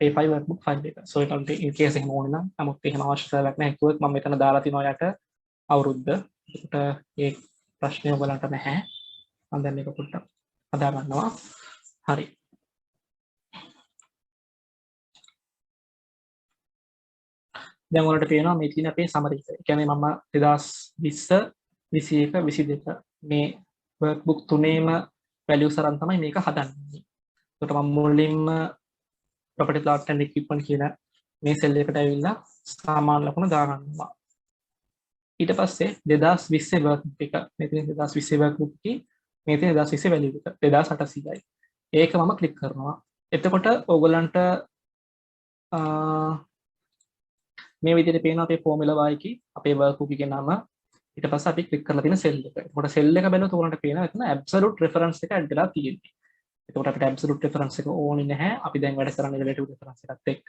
day 5 workbook 5 එක. so ඒකට in case එහෙම ඕනේ නම් නමුත් එහෙම අවශ්‍යතාවයක් නැහැ. කිව්වොත් මම මෙතන දාලා තිනවා යට අවුරුද්ද. එතකොට ඒ ප්‍රශ්නේ ඔයගලන්ට නැහැ. මම දැන් මේක පොඩ්ඩක් හදා ගන්නවා. හරි. දැන් ඔයාලට පේනවා මේ තියෙන අපේ summary එක. ඒ කියන්නේ මම 2020 21 22 මේ workbook තුනේම values අරන් තමයි මේක හදන්නේ. ඒකට මම මුලින්ම property plot and equipment කියන මේ cell එකට ඇවිල්ලා සාමාන්‍ය ලකුණ දාගන්නවා. ඊට පස්සේ 2020 workbook එක මේ තියෙන 2020 workbook එකේ මේ තියෙන 2020 value එක 2800යි. ඒක මම ක්ලික් කරනවා. එතකොට ඕගලන්ට මේ විදිහට පේනවා අපේ formula y එකේ අපේ workbook එකේ නම. ඊට පස්සේ අපි ක්ලික් කරලා තියෙන cell එක. එතකොට cell එක බැලුවොත් ඕගලන්ට පේනවා එතන absolute reference එක add වෙලා තියෙන්නේ. එතකොට අපිට absolute reference එක ඕනේ නැහැ. අපි දැන් වැඩ කරන්නේ relative reference එකත් එක්ක.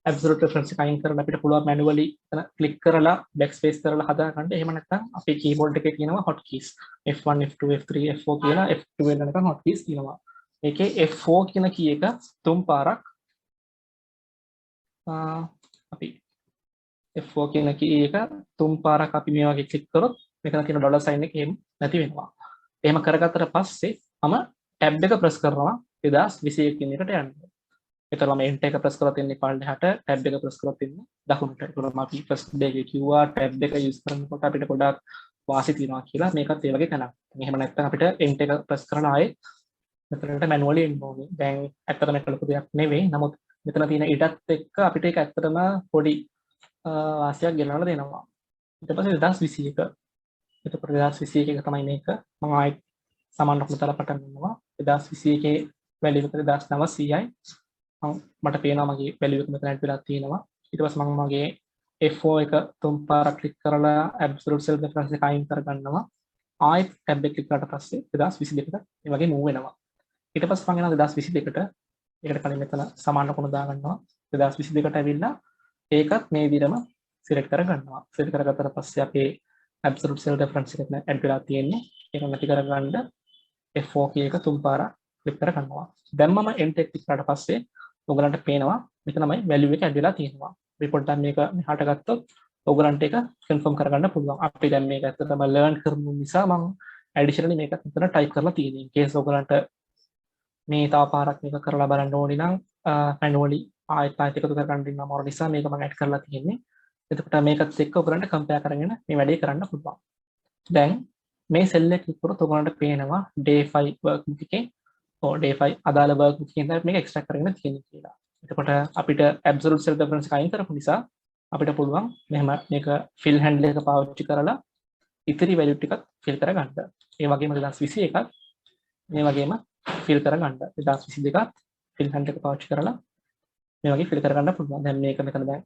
absolute reference එක අයින් කරලා අපිට පුළුවන් manually එතන click කරලා backspace කරලා හදා ගන්න. එහෙම නැත්නම් අපේ keyboard එකේ තියෙනවා hotkeys. F1 F2 F3 F4 කියලා F12 වෙනකන් hotkeys තියෙනවා. මේකේ F4 කියන key එක තුන් පාරක් අපි F4 කියන key එක තුන් පාරක් අපි මේ වගේ click කරොත් මෙතන තියෙන dollar sign එක එහෙම නැති වෙනවා. එහෙම කරගත්තට පස්සේ මම tab එක press කරනවා 2021 කියන එකට යන්න. එතකොට මම enter එක press කරලා තින්නේ පල්ලෙහාට tab එක press කරලා තින්නේ දකුණට. ඒකට මම අපි first day එකේ කිව්වා tab එක use කරනකොට අපිට ගොඩාක් වාසි තියෙනවා කියලා. මේකත් ඒ වගේ තැනක්. එහෙම නැත්නම් අපිට enter එක press කරන ආයේ මෙතනට manually එන්න ඕනේ. දැන් ඇත්තටම ඒක ලොකු දෙයක් නෙවෙයි. නමුත් මෙතන තියෙන ඉඩත් එක්ක අපිට ඒක ඇත්තටම පොඩි වාසියක් ගෙනල්ලා දෙනවා. ඊට පස්සේ 2021. එතකොට 2021 එක තමයි මේක. මම ආයෙත් සමාන ලකුණු දාලා පටන් ගන්නවා. 2021 value එක 1900යි. මට පේනවා මගේ value එක මෙතන add වෙලා තියෙනවා. ඊට පස්සේ මම මගේ F4 එක තුන් පාරක් ක්ලික් කරලා absolute self reference එක අයින් කර ගන්නවා. ආයෙත් tab එක ක්ලික් කරාට පස්සේ 2022ට මේ වගේ move වෙනවා. ඊට පස්සේ මම යනවා 2022ට. ඒකට කලින් මෙතන සමාන ලකුණු දා ගන්නවා. 2022ට ඇවිල්ලා ඒකත් මේ විදිහම select කර ගන්නවා. select කරගත්තට පස්සේ අපේ absolute self reference එක add වෙලා තියෙන්නේ. ඒක නැති කරගන්න F4 key එක තුන් පාරක් ක්ලික් කර ගන්නවා. දැන් මම enter ක්ලික් කරාට පස්සේ ඔයගලන්ට පේනවා මෙතනමයි value එක add වෙලා තියෙනවා. report time මේක මෙහාට ගත්තොත් ඔයගලන්ට ඒක confirm කරගන්න පුළුවන්. අපි දැන් මේක ඇත්තටම learn කරමු නිසා මම additionally මේක මෙතන type කරලා තියෙනවා. in case ඔයගලන්ට මේ තව පාරක් මේක කරලා බලන්න ඕනි නම් manually ආයෙත් එකතු කරගන්න ඉන්න අමාරු නිසා මේක මම add කරලා තියෙන්නේ. එතකොට මේකත් එක්ක ඔයගලන්ට compare කරගෙන මේ වැඩේ කරන්න පුළුවන්. දැන් මේ cell එක click කරොත් ඔයගලන්ට පේනවා day 5 workbook එකේ day 5 අදාළ workbook එකෙන් තමයි මේක extract කරගෙන තියෙන්නේ කියලා. එතකොට අපිට absolute self reference එක අයින් කරපු නිසා අපිට පුළුවන් මෙහෙම මේක fill handle එක පාවිච්චි කරලා ඉතිරි value ටිකත් fill කරගන්න. ඒ වගේම 2021ත් මේ වගේම fill කරගන්න. 2022ත් fill handle එක පාවිච්චි කරලා මේ වගේ fill කරගන්න පුළුවන්. දැන් මේක මෙතන දැන්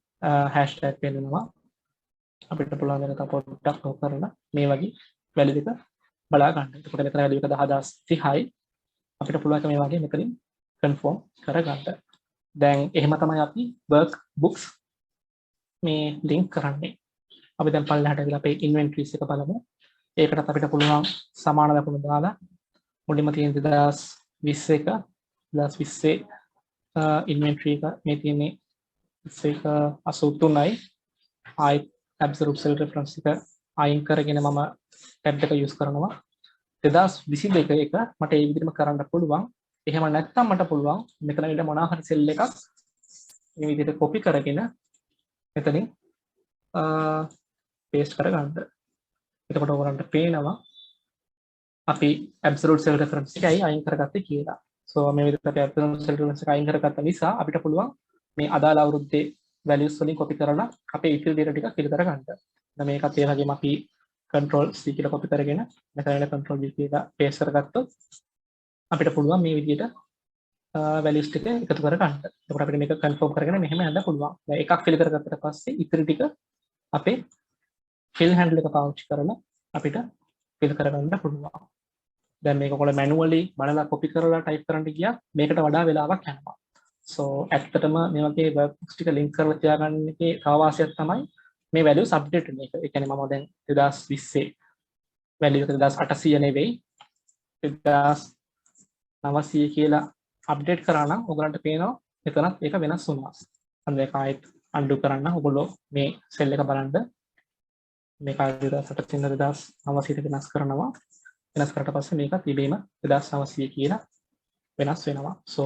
hashtag පෙන්නනවා. අපිට පුළුවන් වෙන තව පොඩ්ඩක් ඕක කරලා මේ වගේ value එක බලා ගන්න. එතකොට මෙතන value එක 10030යි. අපිට පුළුවන් මේ වගේ මෙතනින් confirm කරගන්න. දැන් එහෙම තමයි අපි work books මේ link කරන්නේ. අපි දැන් පල්ලෙහාට ගිහලා අපේ inventories එක බලමු. ඒකටත් අපිට පුළුවන් සමාන ලකුණු දාලා මුලින්ම තියෙන 2021 inventory එක මේ තියෙන්නේ 83යි. ආයි absolute self reference එක අයින් කරගෙන මම tab එක use කරනවා. 2022 එක මට ඒ විදිහටම කරන්න පුළුවන්. එහෙම නැත්නම් මට පුළුවන් මෙතන ඉන්න මොනවා හරි සෙල් එකක් මේ විදිහට කොපි කරගෙන මෙතනින් පේස්ට් කරගන්න. එතකොට ඔයගලන්ට පේනවා අපි absolute cell reference එකයි අයින් කරගත්තේ කියලා. so මේ විදිහට අපි absolute cell reference එක අයින් කරගත්ත නිසා අපිට පුළුවන් මේ අදාළ අවුරුද්දේ values වලින් copy කරලා අපේ ඉතිරි data ටික fill කරගන්න. දැන් මේකත් ඒ වගේම අපි control C කියලා copy කරගෙන මෙතන control V කියලා paste කරගත්තොත් අපිට පුළුවන් මේ විදිහට values ටික එකතු කරගන්න. එතකොට අපිට මේක confirm කරගෙන මෙහෙම යන්න පුළුවන්. දැන් එකක් fill කරගත්තට පස්සේ ඉතිරි ටික අපේ fill handle එක පාවිච්චි කරලා අපිට fill කරගන්න පුළුවන්. දැන් මේක ඔයගොල්ලෝ manually බලලා copy කරලා type කරන්න ගියා මේකට වඩා වෙලාවක් යනවා. so ඇත්තටම මේ වගේ workbooks ටික link කරලා තියාගන්න එකේ අවශ්‍යතාවයක් තමයි මේ values update වෙන එක. ඒ කියන්නේ මම දැන් 2020 value එක 2800 නෙවෙයි 2900 කියලා update කරා නම් ඔයගලන්ට පේනවා එතනත් ඒක වෙනස් වුණා. අන්න ඒක ආයෙත් undo කරන්න ඔයගොල්ලෝ මේ cell එක බලන්න මේක 2800 වෙනස් කරනවා. වෙනස් කරලා පස්සේ මේක තිබීම 2900 කියලා වෙනස් වෙනවා. so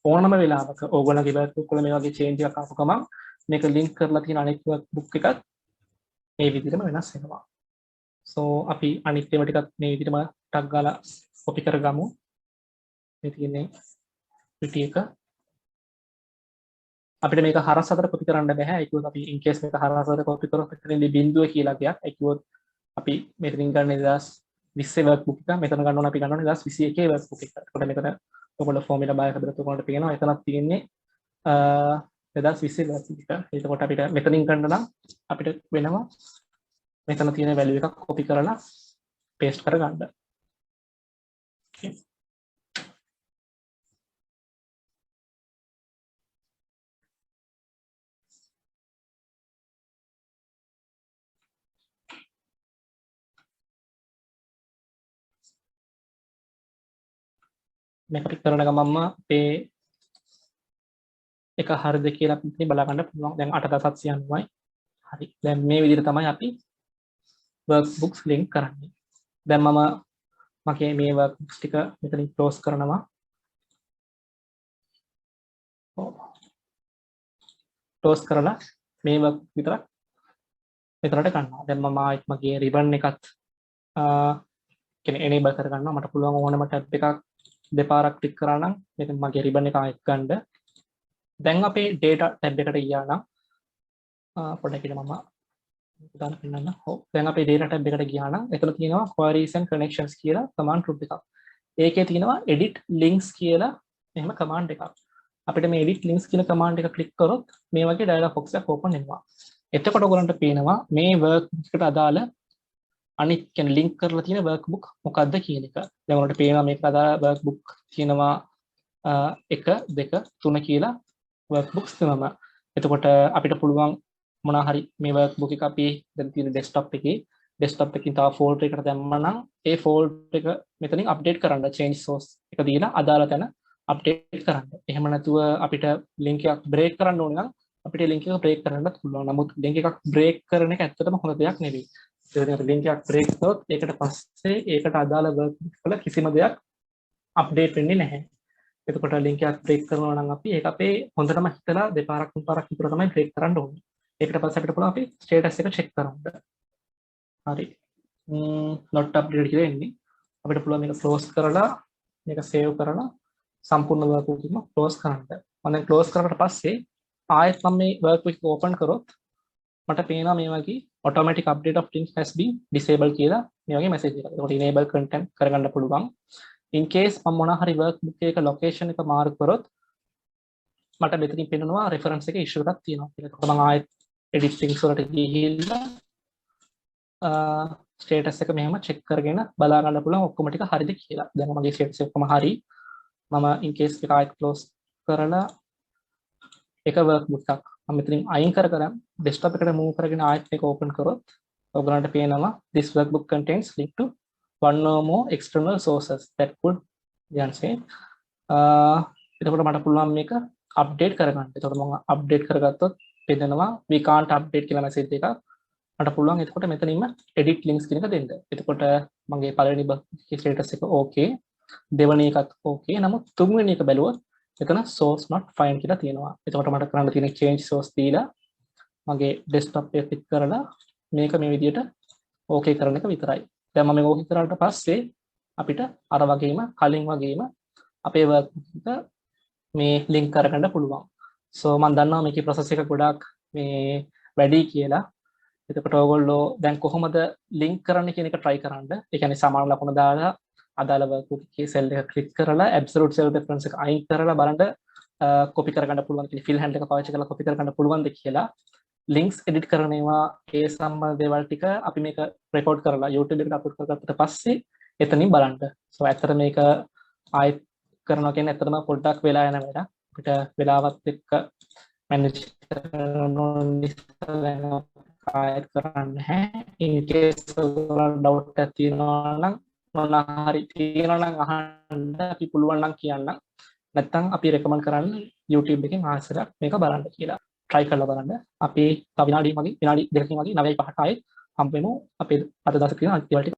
ඕනම වෙලාවක ඕගොල්ලෝගේ workbook වල මේ වගේ change එකක් ආපු ගමන් මේක link කරලා තියෙන අනෙක් workbook එකත් මේ විදිහටම වෙනස් වෙනවා. so අපි අනිත් ඒවා ටිකත් මේ විදිහටම ටක් ගාලා copy කරගමු. මේ තියෙන්නේ පිටි එක. අපිට මේක හරස් අතර copy කරන්න බෑ. ඒකත් අපි in case මේක හරස් අතර copy කරොත් එතනදී බිඳුව කියලා ගියක්. ඒකත් අපි මෙතනින් ගන්න 2020 workbook එක මෙතන ගන්න ඕන අපි ගන්න ඕනේ 2021 workbook එක. ඒකට මෙතන ඔයගොල්ලෝ formula බායක බෙදලා ඔයගොල්ලන්ට පේනවා එතනක් තියෙන්නේ 2020 workbook එක. ඒකකොට අපිට මෙතනින් ගන්න නම් අපිට වෙනවා මෙතන තියෙන value එකක් copy කරලා paste කරගන්න. okay. මේක අපි කරන ගමන්ම අපේ එක හරිද කියලා අපිට බලා ගන්න පුළුවන්. දැන් 8790යි. හරි. දැන් මේ විදිහට තමයි අපි workbooks link කරන්නේ. දැන් මගේ මේ workbooks ටික මෙතනින් close කරනවා. close කරලා මේ work විතරක් මෙතනට ගන්නවා. දැන් මම ආයෙත් මගේ ribbon එකත් කියන්නේ enable කරගන්නවා. මට පුළුවන් ඕනම tab එකක් දෙපාරක් ක්ලික් කරා නම් මෙතන මගේ ribbon එක ආයෙත් ගන්න. දැන් අපේ data tab එකට ගියා නම් පොඩ්ඩක් ඉන්න මම උදාහරණ පෙන්නන්න. ඔව් දැන් අපේ data tab එකට ගියා නම් එතන තියෙනවා queries and connections කියලා command group එකක්. ඒකේ තියෙනවා edit links කියලා එහෙම command එකක්. අපිට මේ edit links කියන command එක click කරොත් මේ වගේ dialog box එකක් open වෙනවා. එතකොට ඔයගලන්ට පේනවා මේ workbook එකට අදාළ අනිත් කියන්නේ link කරලා තියෙන workbook මොකක්ද කියන එක. දැන් ඔයාලට පේනවා මේකට අදාළ workbook තියෙනවා 1 2 3 කියලා workbooks තුනම. එතකොට අපිට පුළුවන් මොනවා හරි මේ workbook එක අපි දැන් තියෙන desktop එකකින් තව folder එකකට දැම්මම නම් ඒ folder එක මෙතනින් update කරන්න change source එක දීලා අදාළ තැන update කරන්න. එහෙම නැතුව අපිට link එකක් break කරන්න ඕන නම් අපිට link එක break කරන්නත් පුළුවන්. නමුත් link එකක් break කරන එක ඇත්තටම හොඳ දෙයක් නෙවෙයි. ඒකට link එකක් break කරොත් ඒකට පස්සේ ඒකට අදාළ workbook වල කිසිම දෙයක් update වෙන්නේ නැහැ. එතකොට link එකක් break කරනවා නම් අපි ඒක අපේ හොඳටම හිතලා දෙපාරක් තුන්පාරක් විතර තමයි break කරන්න ඕනේ. ඒකට පස්සේ අපිට පුළුවන් අපි status එක check කරන්න. හරි. not updated කියලා එන්නේ. අපිට පුළුවන් මේක close කරලා මේක save කරලා සම්පූර්ණ workbook එක close කරන්න. මම දැන් close කරාට පස්සේ ආයෙත් මම මේ workbook එක open කරොත් මට පේනවා මේ වගේ automatic update of links has been disabled කියලා මේ වගේ message එකක්. ඒකට enable content කරගන්න පුළුවන්. in case මම මොනවා හරි workbook එක location එක මාරු කරොත් මට මෙතනින් පෙන්නනවා reference එකේ issue එකක් තියෙනවා කියලා. ඒකට මම ආයෙත් edit links වලට ගිහිල්ලා status එක මෙහෙම check කරගෙන බලා ගන්න පුළුවන් ඔක්කොම ටික හරිද කියලා. දැන් මගේ status එකම හරි. මම in case එක ආයෙත් close කරලා එක workbook එකක් මම මෙතනින් අයින් කර desktop එකට move කරගෙන ආයෙත් මේක open කරොත් ඔයගලන්ට පේනවා this workbook contains link to one or more external sources that could say එතකොට මට පුළුවන් මේක update කරගන්න. එතකොට මම update කරගත්තොත් පෙන්නනවා we can't update කියලා message එකක්. මට පුළුවන් එතකොට මෙතනින්ම edit links කියන එක දෙන්න. එතකොට මගේ පළවෙනි status එක okay. දෙවැනි එකත් ඕකේ. නමුත් තුන්වෙනි එක බැලුවොත් එතන source not find කියලා තියෙනවා. එතකොට මට කරන්න තියෙන change source දීලා මගේ desktop එක ක්ලික් කරලා මේක මේ විදිහට ඕකේ කරන එක විතරයි. දැන් මම මේක ඕකේ කරාට පස්සේ අපිට අර වගේම කලින් වගේම අපේ work එක මේ link කරගන්න පුළුවන්. so මම දන්නවා මේකේ process එක ගොඩාක් මේ වැඩි කියලා. එතකොට ඔයගොල්ලෝ දැන් කොහොමද link කරන්න කියන එක try කරන්න. ඒ කියන්නේ සමාන ලකුණ දාලා අදාළ workbook එකේ cell එක click කරලා absolute cell reference එක අයින් කරලා බලන්න copy කරගන්න පුළුවන් කියලා fill hand එක පාවිච්චි කරලා copy කරගන්න පුළුවන්ද කියලා. links edit කරන ඒවා ඒ සම්බන්ධ දේවල් ටික අපි මේක record කරලා YouTube එකට upload කරගත්තට පස්සේ එතනින් බලන්න. so ඇත්තට මේක ආයෙත් කරනවා කියන්නේ ඇත්තටම පොඩ්ඩක් වෙලා යන වැඩක්. අපිට වෙලාවත් එක්ක manage කරන නිසා ආයෙත් කරන්න නැහැ. in case ඔයාලට doubt එකක් තියෙනවා නම් මොනවා හරි තියෙනවා නම් අහන්න අපි පුළුවන් නම් කියන්න. නැත්නම් අපි recommend කරන්නේ YouTube එකෙන් ආයෙත් මේක බලන්න කියලා. try කරලා බලන්න. අපි තව විනාඩි දෙකකින් වගේ 9:05ට ආයෙත් හම්බ වෙමු. අපේ අද දවසේ තියෙන අනිත් ඒවා ටික.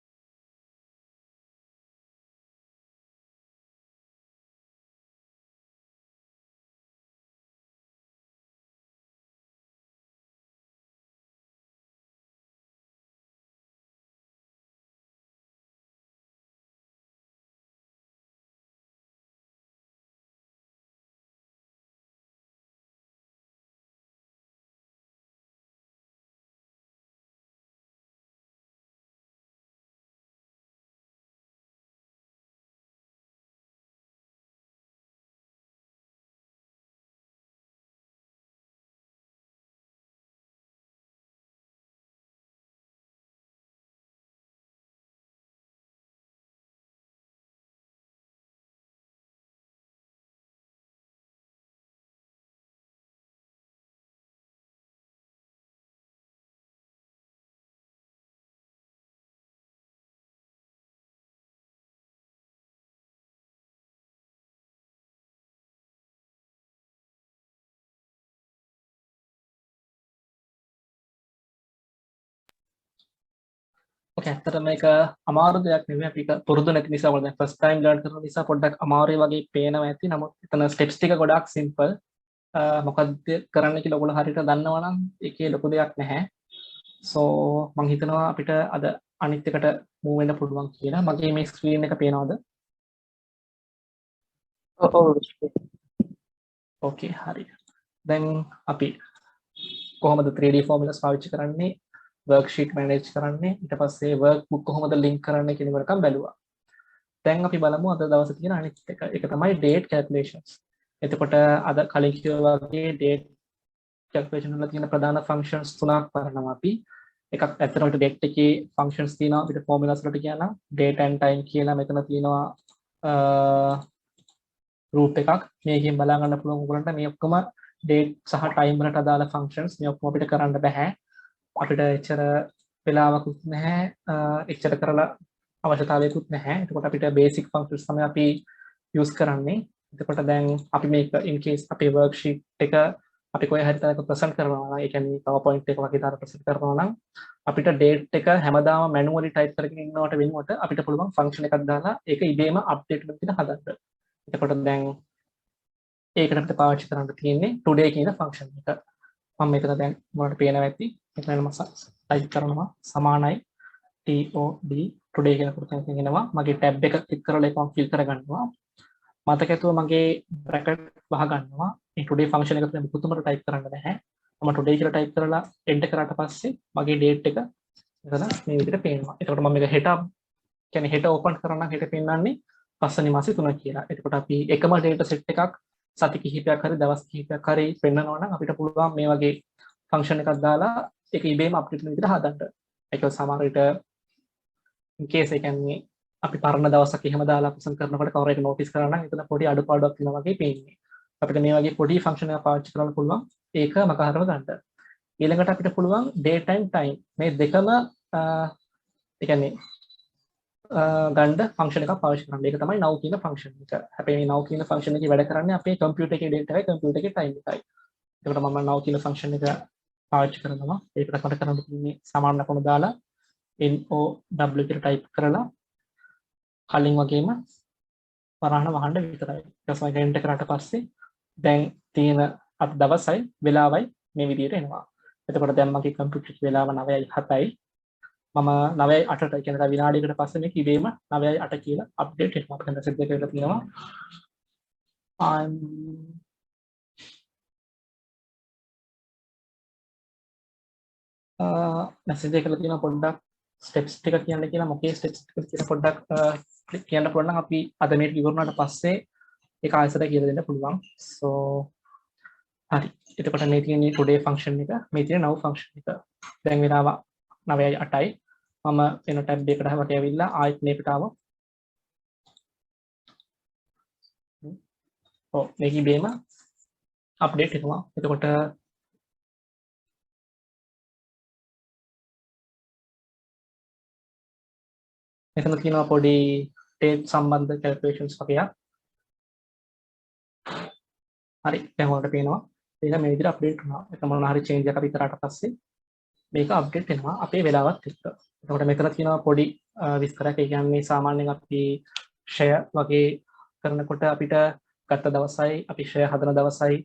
Okay, ඇත්තට මේක අමාරු දෙයක් නෙමෙයි. අපි ඒක පුරුදු නැති නිසා වල දැන් first time learn කරන නිසා පොඩ්ඩක් අමාරුයි වගේ පේනවා ඇති. නමුත් එතන steps ටික ගොඩාක් simple. මොකක්ද කරන්න කියලා ඔයගොල්ලෝ හරියට දන්නවා නම් ඒකේ ලොකු දෙයක් නැහැ. so මම හිතනවා අපිට අද අනිත් එකට move වෙන්න පුළුවන් කියලා. මගේ මේ screen එක පේනවද? okay, හරි. දැන් අපි කොහොමද 3D formulas පාවිච්චි කරන්නේ? worksheet manage කරන්නේ, ඊට පස්සේ workbook කොහොමද link කරන්නේ කියන එක බැලුවා. දැන් අපි බලමු අද දවසේ තියෙන අනිත් එක. ඒක තමයි date calculations. එතකොට අද කලින් කිව්වා වගේ date calculation වල තියෙන ප්‍රධාන functions තුනක් බලනවා අපි. එකක් ඇත්තටම date එකේ functions තියෙනවා අපිට formulas වලට කියනවා. date and time කියලා මෙතන තියෙනවා group එකක්. මේකෙන් බලා ගන්න පුළුවන් උගලන්ට මේ ඔක්කොම date සහ time වලට අදාළ functions මේ ඔක්කොම අපිට කරන්න බෑ. අපිට එච්චර වෙලාවකුත් නැහැ, එච්චර කරලා අවශ්‍යතාවයකුත් නැහැ. එතකොට අපිට basic functions තමයි අපි use කරන්නේ. එතකොට දැන් අපි මේක in case අපේ worksheet එක අපි කොහේ හරි තැනක present කරනවා නම්, ඒ කියන්නේ PowerPoint එක වගේ දාලා present කරනවා නම් අපිට date එක හැමදාම manually type කරගෙන ඉන්නවට වෙනුවට අපිට පුළුවන් function එකක් දාලා ඒක ඉබේම update වෙන විදිහට හදන්න. එතකොට දැන් ඒකට අපිට පාවිච්චි කරන්න තියෙන්නේ today කියන function එක. මම මෙතන දැන් මොනවද පේනවා ඇති. මෙතන මම type කරනවා සමානයි TOD today කියන කොටස කියනවා. මගේ tab එක ක්ලික් කරලා ඒක මම fill කරගන්නවා. මතක ඇතුව මගේ bracket වහ ගන්නවා. මේ today function එක තුල මුකුත්ම type කරන්න බෑ. මම today කියලා type කරලා enter කරාට පස්සේ මගේ date එක මෙතන මේ විදිහට පේනවා. එතකොට මම මේක හෙට කියන්නේ හෙට open කරනවා නම් හෙට පෙන්නන්නේ පස්වෙනි මාසේ 3 කියලා. එතකොට අපි එකම data set එකක් සති කිහිපයක් හරි දවස් කිහිපයක් හරි පෙන්නනවා නම් අපිට පුළුවන් මේ වගේ function එකක් දාලා ඒක ඉබේම අප්ඩේට් වෙන විදිහට හදන්න. ඒක සමහර විට in case ඒ කියන්නේ අපි පරණ දවසක් එහෙම දාලා present කරනකොට කවුරු හරි notice කරා නම් එතන පොඩි අඩුපාඩුවක් වෙනවා වගේ පේන්නේ. අපිට මේ වගේ පොඩි function එකක් පාවිච්චි කරන්න පුළුවන් ඒක මකහරව ගන්න. ඊළඟට අපිට පුළුවන් date and time මේ දෙකම ඒ කියන්නේ ගන්න function එකක් පාවිච්චි කරන්න. ඒක තමයි now කියන function එක. හැබැයි මේ now කියන function එකේ වැඩ කරන්නේ අපේ computer එකේ date එකයි computer එකේ time එකයි. ඒකට මම now කියන function එක පාවිච්චි කරනවා. ඒකට මට කරන්න තියෙන්නේ සමාන ලකුණු දාලා NOW කියලා type කරලා කලින් වගේම වරහන වහන්න විතරයි. ඊට පස්සේ මම එන්ටර් කරාට පස්සේ දැන් තියෙන අද දවසයි වෙලාවයි මේ විදිහට එනවා. එතකොට දැන් මගේ කම්පියුටර් වෙලාව 9:07යි. මම 9:08ට කියන්නේ විනාඩියකට පස්සේ මේක ඉබේම 9:08 කියලා අප්ඩේට් වෙනවා. අපිට මෙසේජ් එක එලා තියෙනවා. මෙසේජ් එකල තියෙන පොඩ්ඩක් ස්ටෙප්ස් ටික කියන්න කියලා මොකේ ස්ටෙප්ස් ටික කියලා පොඩ්ඩක් කියන්න පුළුවන් නම් අපි අද මේක ඉවරනාට පස්සේ ඒක ආයෙත් කියලා දෙන්න පුළුවන්. so හරි. එතකොට මේ තියෙන්නේ today function එක, මේ තියෙන now function එක. දැන් වෙලාව 9:08යි. මම වෙන ටැබ් එකකට හැමට ඇවිල්ලා ආයෙත් මේකට ආවා. ඔව් මේක ඉබේම අප්ඩේට් වෙනවා. එතකොට මෙතන තියෙනවා පොඩි ටේබ් සම්බන්ධ කැල්කියුලේෂන්ස් වගේක්. හරි දැන් ඔයාලට පේනවා මේක මේ විදිහට අප්ඩේට් වුණා. ඒක මොනවා හරි චේන්ජ් එකක් අපි කරාට පස්සේ මේක අප්ඩේට් වෙනවා අපේ වෙලාවත් එක්ක. එතකොට මෙතන තියෙනවා පොඩි විස්තරයක්. ඒ කියන්නේ සාමාන්‍යයෙන් අපි ෂෙයා වගේ කරනකොට අපිට ගත දවසයි අපි ෂෙයා හදන දවසයි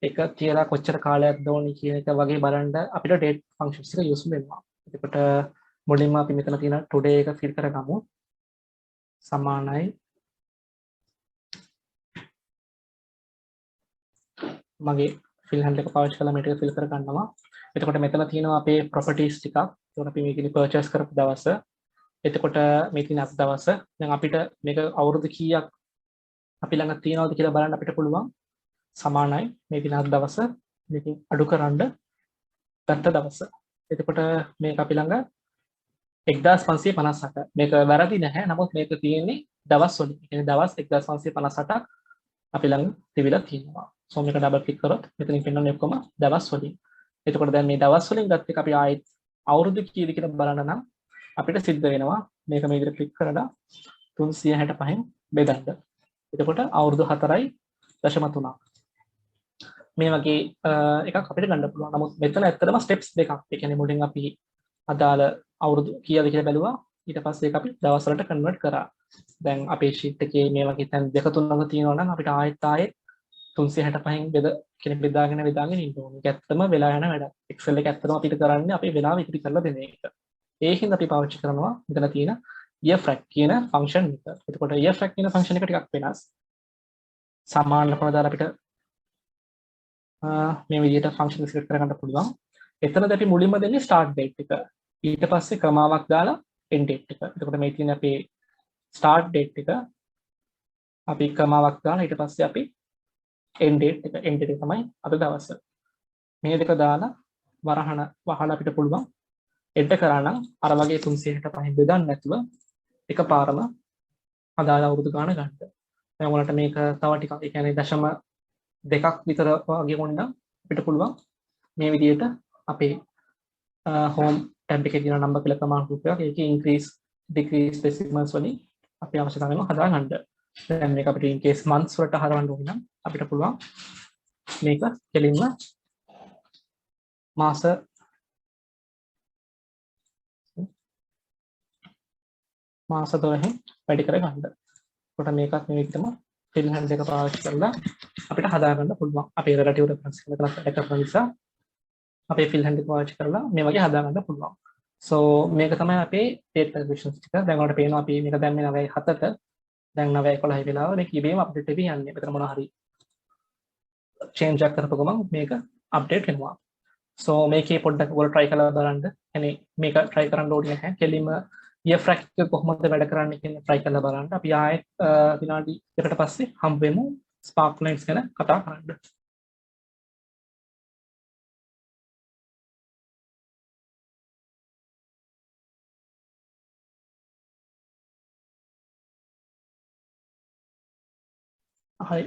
එක කියලා කොච්චර කාලයක්ද ඕනි කියන එක වගේ බලන්න අපිට date functions එක use වෙනවා. එතකොට මුලින්ම අපි මෙතන තියෙන today එක fill කරගමු. සමානයි මගේ fill handle එක පාවිච්චි කරලා මේක fill කර ගන්නවා. එතකොට මෙතන තියෙනවා අපේ properties ටිකක්. එතකොට අපි මේකේ purchase කරපු දවස. එතකොට මේ තියෙන අද දවස. දැන් අපිට මේක අවුරුදු කීයක් අපි ළඟ තියනවද කියලා බලන්න අපිට පුළුවන්. සමානයි මේ තියෙන අද දවස මේකෙන් අඩු කරන්න ගත්ත දවස. එතකොට මේක අපි ළඟ 1558. මේක වැරදි නැහැ. නමුත් මේක තියෙන්නේ දවස් වලින්. ඒ කියන්නේ දවස් 1558ක් අපි ළඟ තිබිලා තියෙනවා. so මේක ඩබල් ක්ලික් කරොත් මෙතනින් පෙන්වන්නේ ඔක්කොම දවස් වලින්. එතකොට දැන් මේ දවස් වලින් ගත්ත එක අපි ආයෙත් අවුරුදු කීයද කියලා බලන්න නම් අපිට සිද්ධ වෙනවා මේක මේ විදිහට ක්ලික් කරලා 365න් බෙදන්න. එතකොට අවුරුදු 4.3ක්. මේ වගේ එකක් අපිට ගන්න පුළුවන්. නමුත් මෙතන ඇත්තටම ස්ටෙප්ස් දෙකක්. ඒ කියන්නේ මුලින් අපි අදාළ අවුරුදු කීයද කියලා බැලුවා. ඊට පස්සේ ඒක අපි දවස් වලට කන්වර්ට් කරා. දැන් අපේ ෂීට් එකේ මේ වගේ තැන් දෙක තුනක තියෙනවා නම් අපිට ආයෙත් 365න් බෙදාගෙන ඉන්න ඕනේ. ඒක ඇත්තම වෙලා යන වැඩක්. Excel එක ඇත්තටම අපිට කරන්නේ අපේ වෙලාව ඉතිරි කරලා දෙන එක. ඒ හින්දා අපි පාවිච්චි කරනවා මෙතන තියෙන yearFrac කියන ෆන්ක්ෂන් එක. එතකොට yearFrac කියන ෆන්ක්ෂන් එක ටිකක් වෙනස්. සමාන ලකුණ දාලා අපිට මේ විදිහට ෆන්ක්ෂන් එක සිලෙක්ට් කරගන්න පුළුවන්. එතනදී අපි මුලින්ම දෙන්නේ start date එක. ඊට පස්සේ ක්‍රමාවක් දාලා end date එක. එතකොට මේ තියෙන අපේ start date එක අපි ක්‍රමාවක් දාලා ඊට පස්සේ අපි end date එක. end date එක තමයි අද දවස. මේ දෙක දාලා වරහන වහලා අපිට පුළුවන් එඩ් කරා නම් අර වගේ 365 බෙදන්න නැතුව එකපාරම අදාළ අවුරුදු ගාන ගන්න. දැන් ඔයාලට මේක තව ටිකක් ඒ කියන්නේ දශම දෙකක් විතර වගේ වුණා අපිට පුළුවන් මේ විදිහට අපේ home tab එකේ තියෙන number කියලා command group එකක් ඒකේ increase decrease decimals වලින් අපි අවශ්‍යතාවයම හදා ගන්න. දැන් මේක අපිට in case months වලට හදවන්න ඕන නම් අපිට පුළුවන් මේක දෙලින්ම මාස මාස 12න් වැඩි කර ගන්න. කොට මේකත් මේ විදිහටම fill handle එක පාවිච්චි කරලා අපිට හදා ගන්න පුළුවන්. අපේ relative reference එක කරලා වැඩ කරන නිසා අපේ fill handle එක පාවිච්චි කරලා මේ වගේ හදා ගන්න පුළුවන්. so මේක තමයි අපේ date calculations ටික. දැන් ඔයාලට පේනවා අපි මේක දැන් මේ 9:07ට දැන් 9:11 වෙලාව මේක ඉබේම අප්ඩේට් වෙවි යන්නේ. මෙතන මොනවා හරි change එකක් කරපුව ගමන් මේක අප්ඩේට් වෙනවා. so මේකේ පොඩ්ඩක් ඔයාලා try කරලා බලන්න. يعني මේක try කරන්න ඕනේ නැහැ. කෙලින්ම yearFrac එක කොහොමද වැඩ කරන්නේ කියන try කරලා බලන්න. අපි ආයෙත් විනාඩි දෙකකට පස්සේ හම්බ වෙමු sparklines ගැන කතා කරන්න. හරි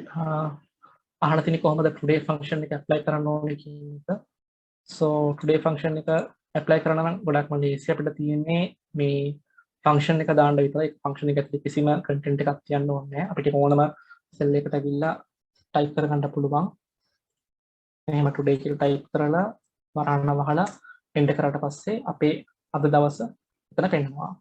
අහලා තියෙන්නේ කොහොමද today function එක apply කරන්න ඕනේ කියන එක. so today function එක apply කරන්න නම් ගොඩක්ම ලේසි. අපිට තියෙන්නේ මේ function එක දාන්න විතරයි. function එක ඇතුලේ කිසිම content එකක් තියන්න ඕනේ නැහැ. අපිට ඕනම cell එකට ඇවිල්ලා type කරගන්න පුළුවන්. එහෙම today කියලා type කරලා වරහන්න වහලා end කරාට පස්සේ අපේ අද දවස එතන පෙන්නනවා.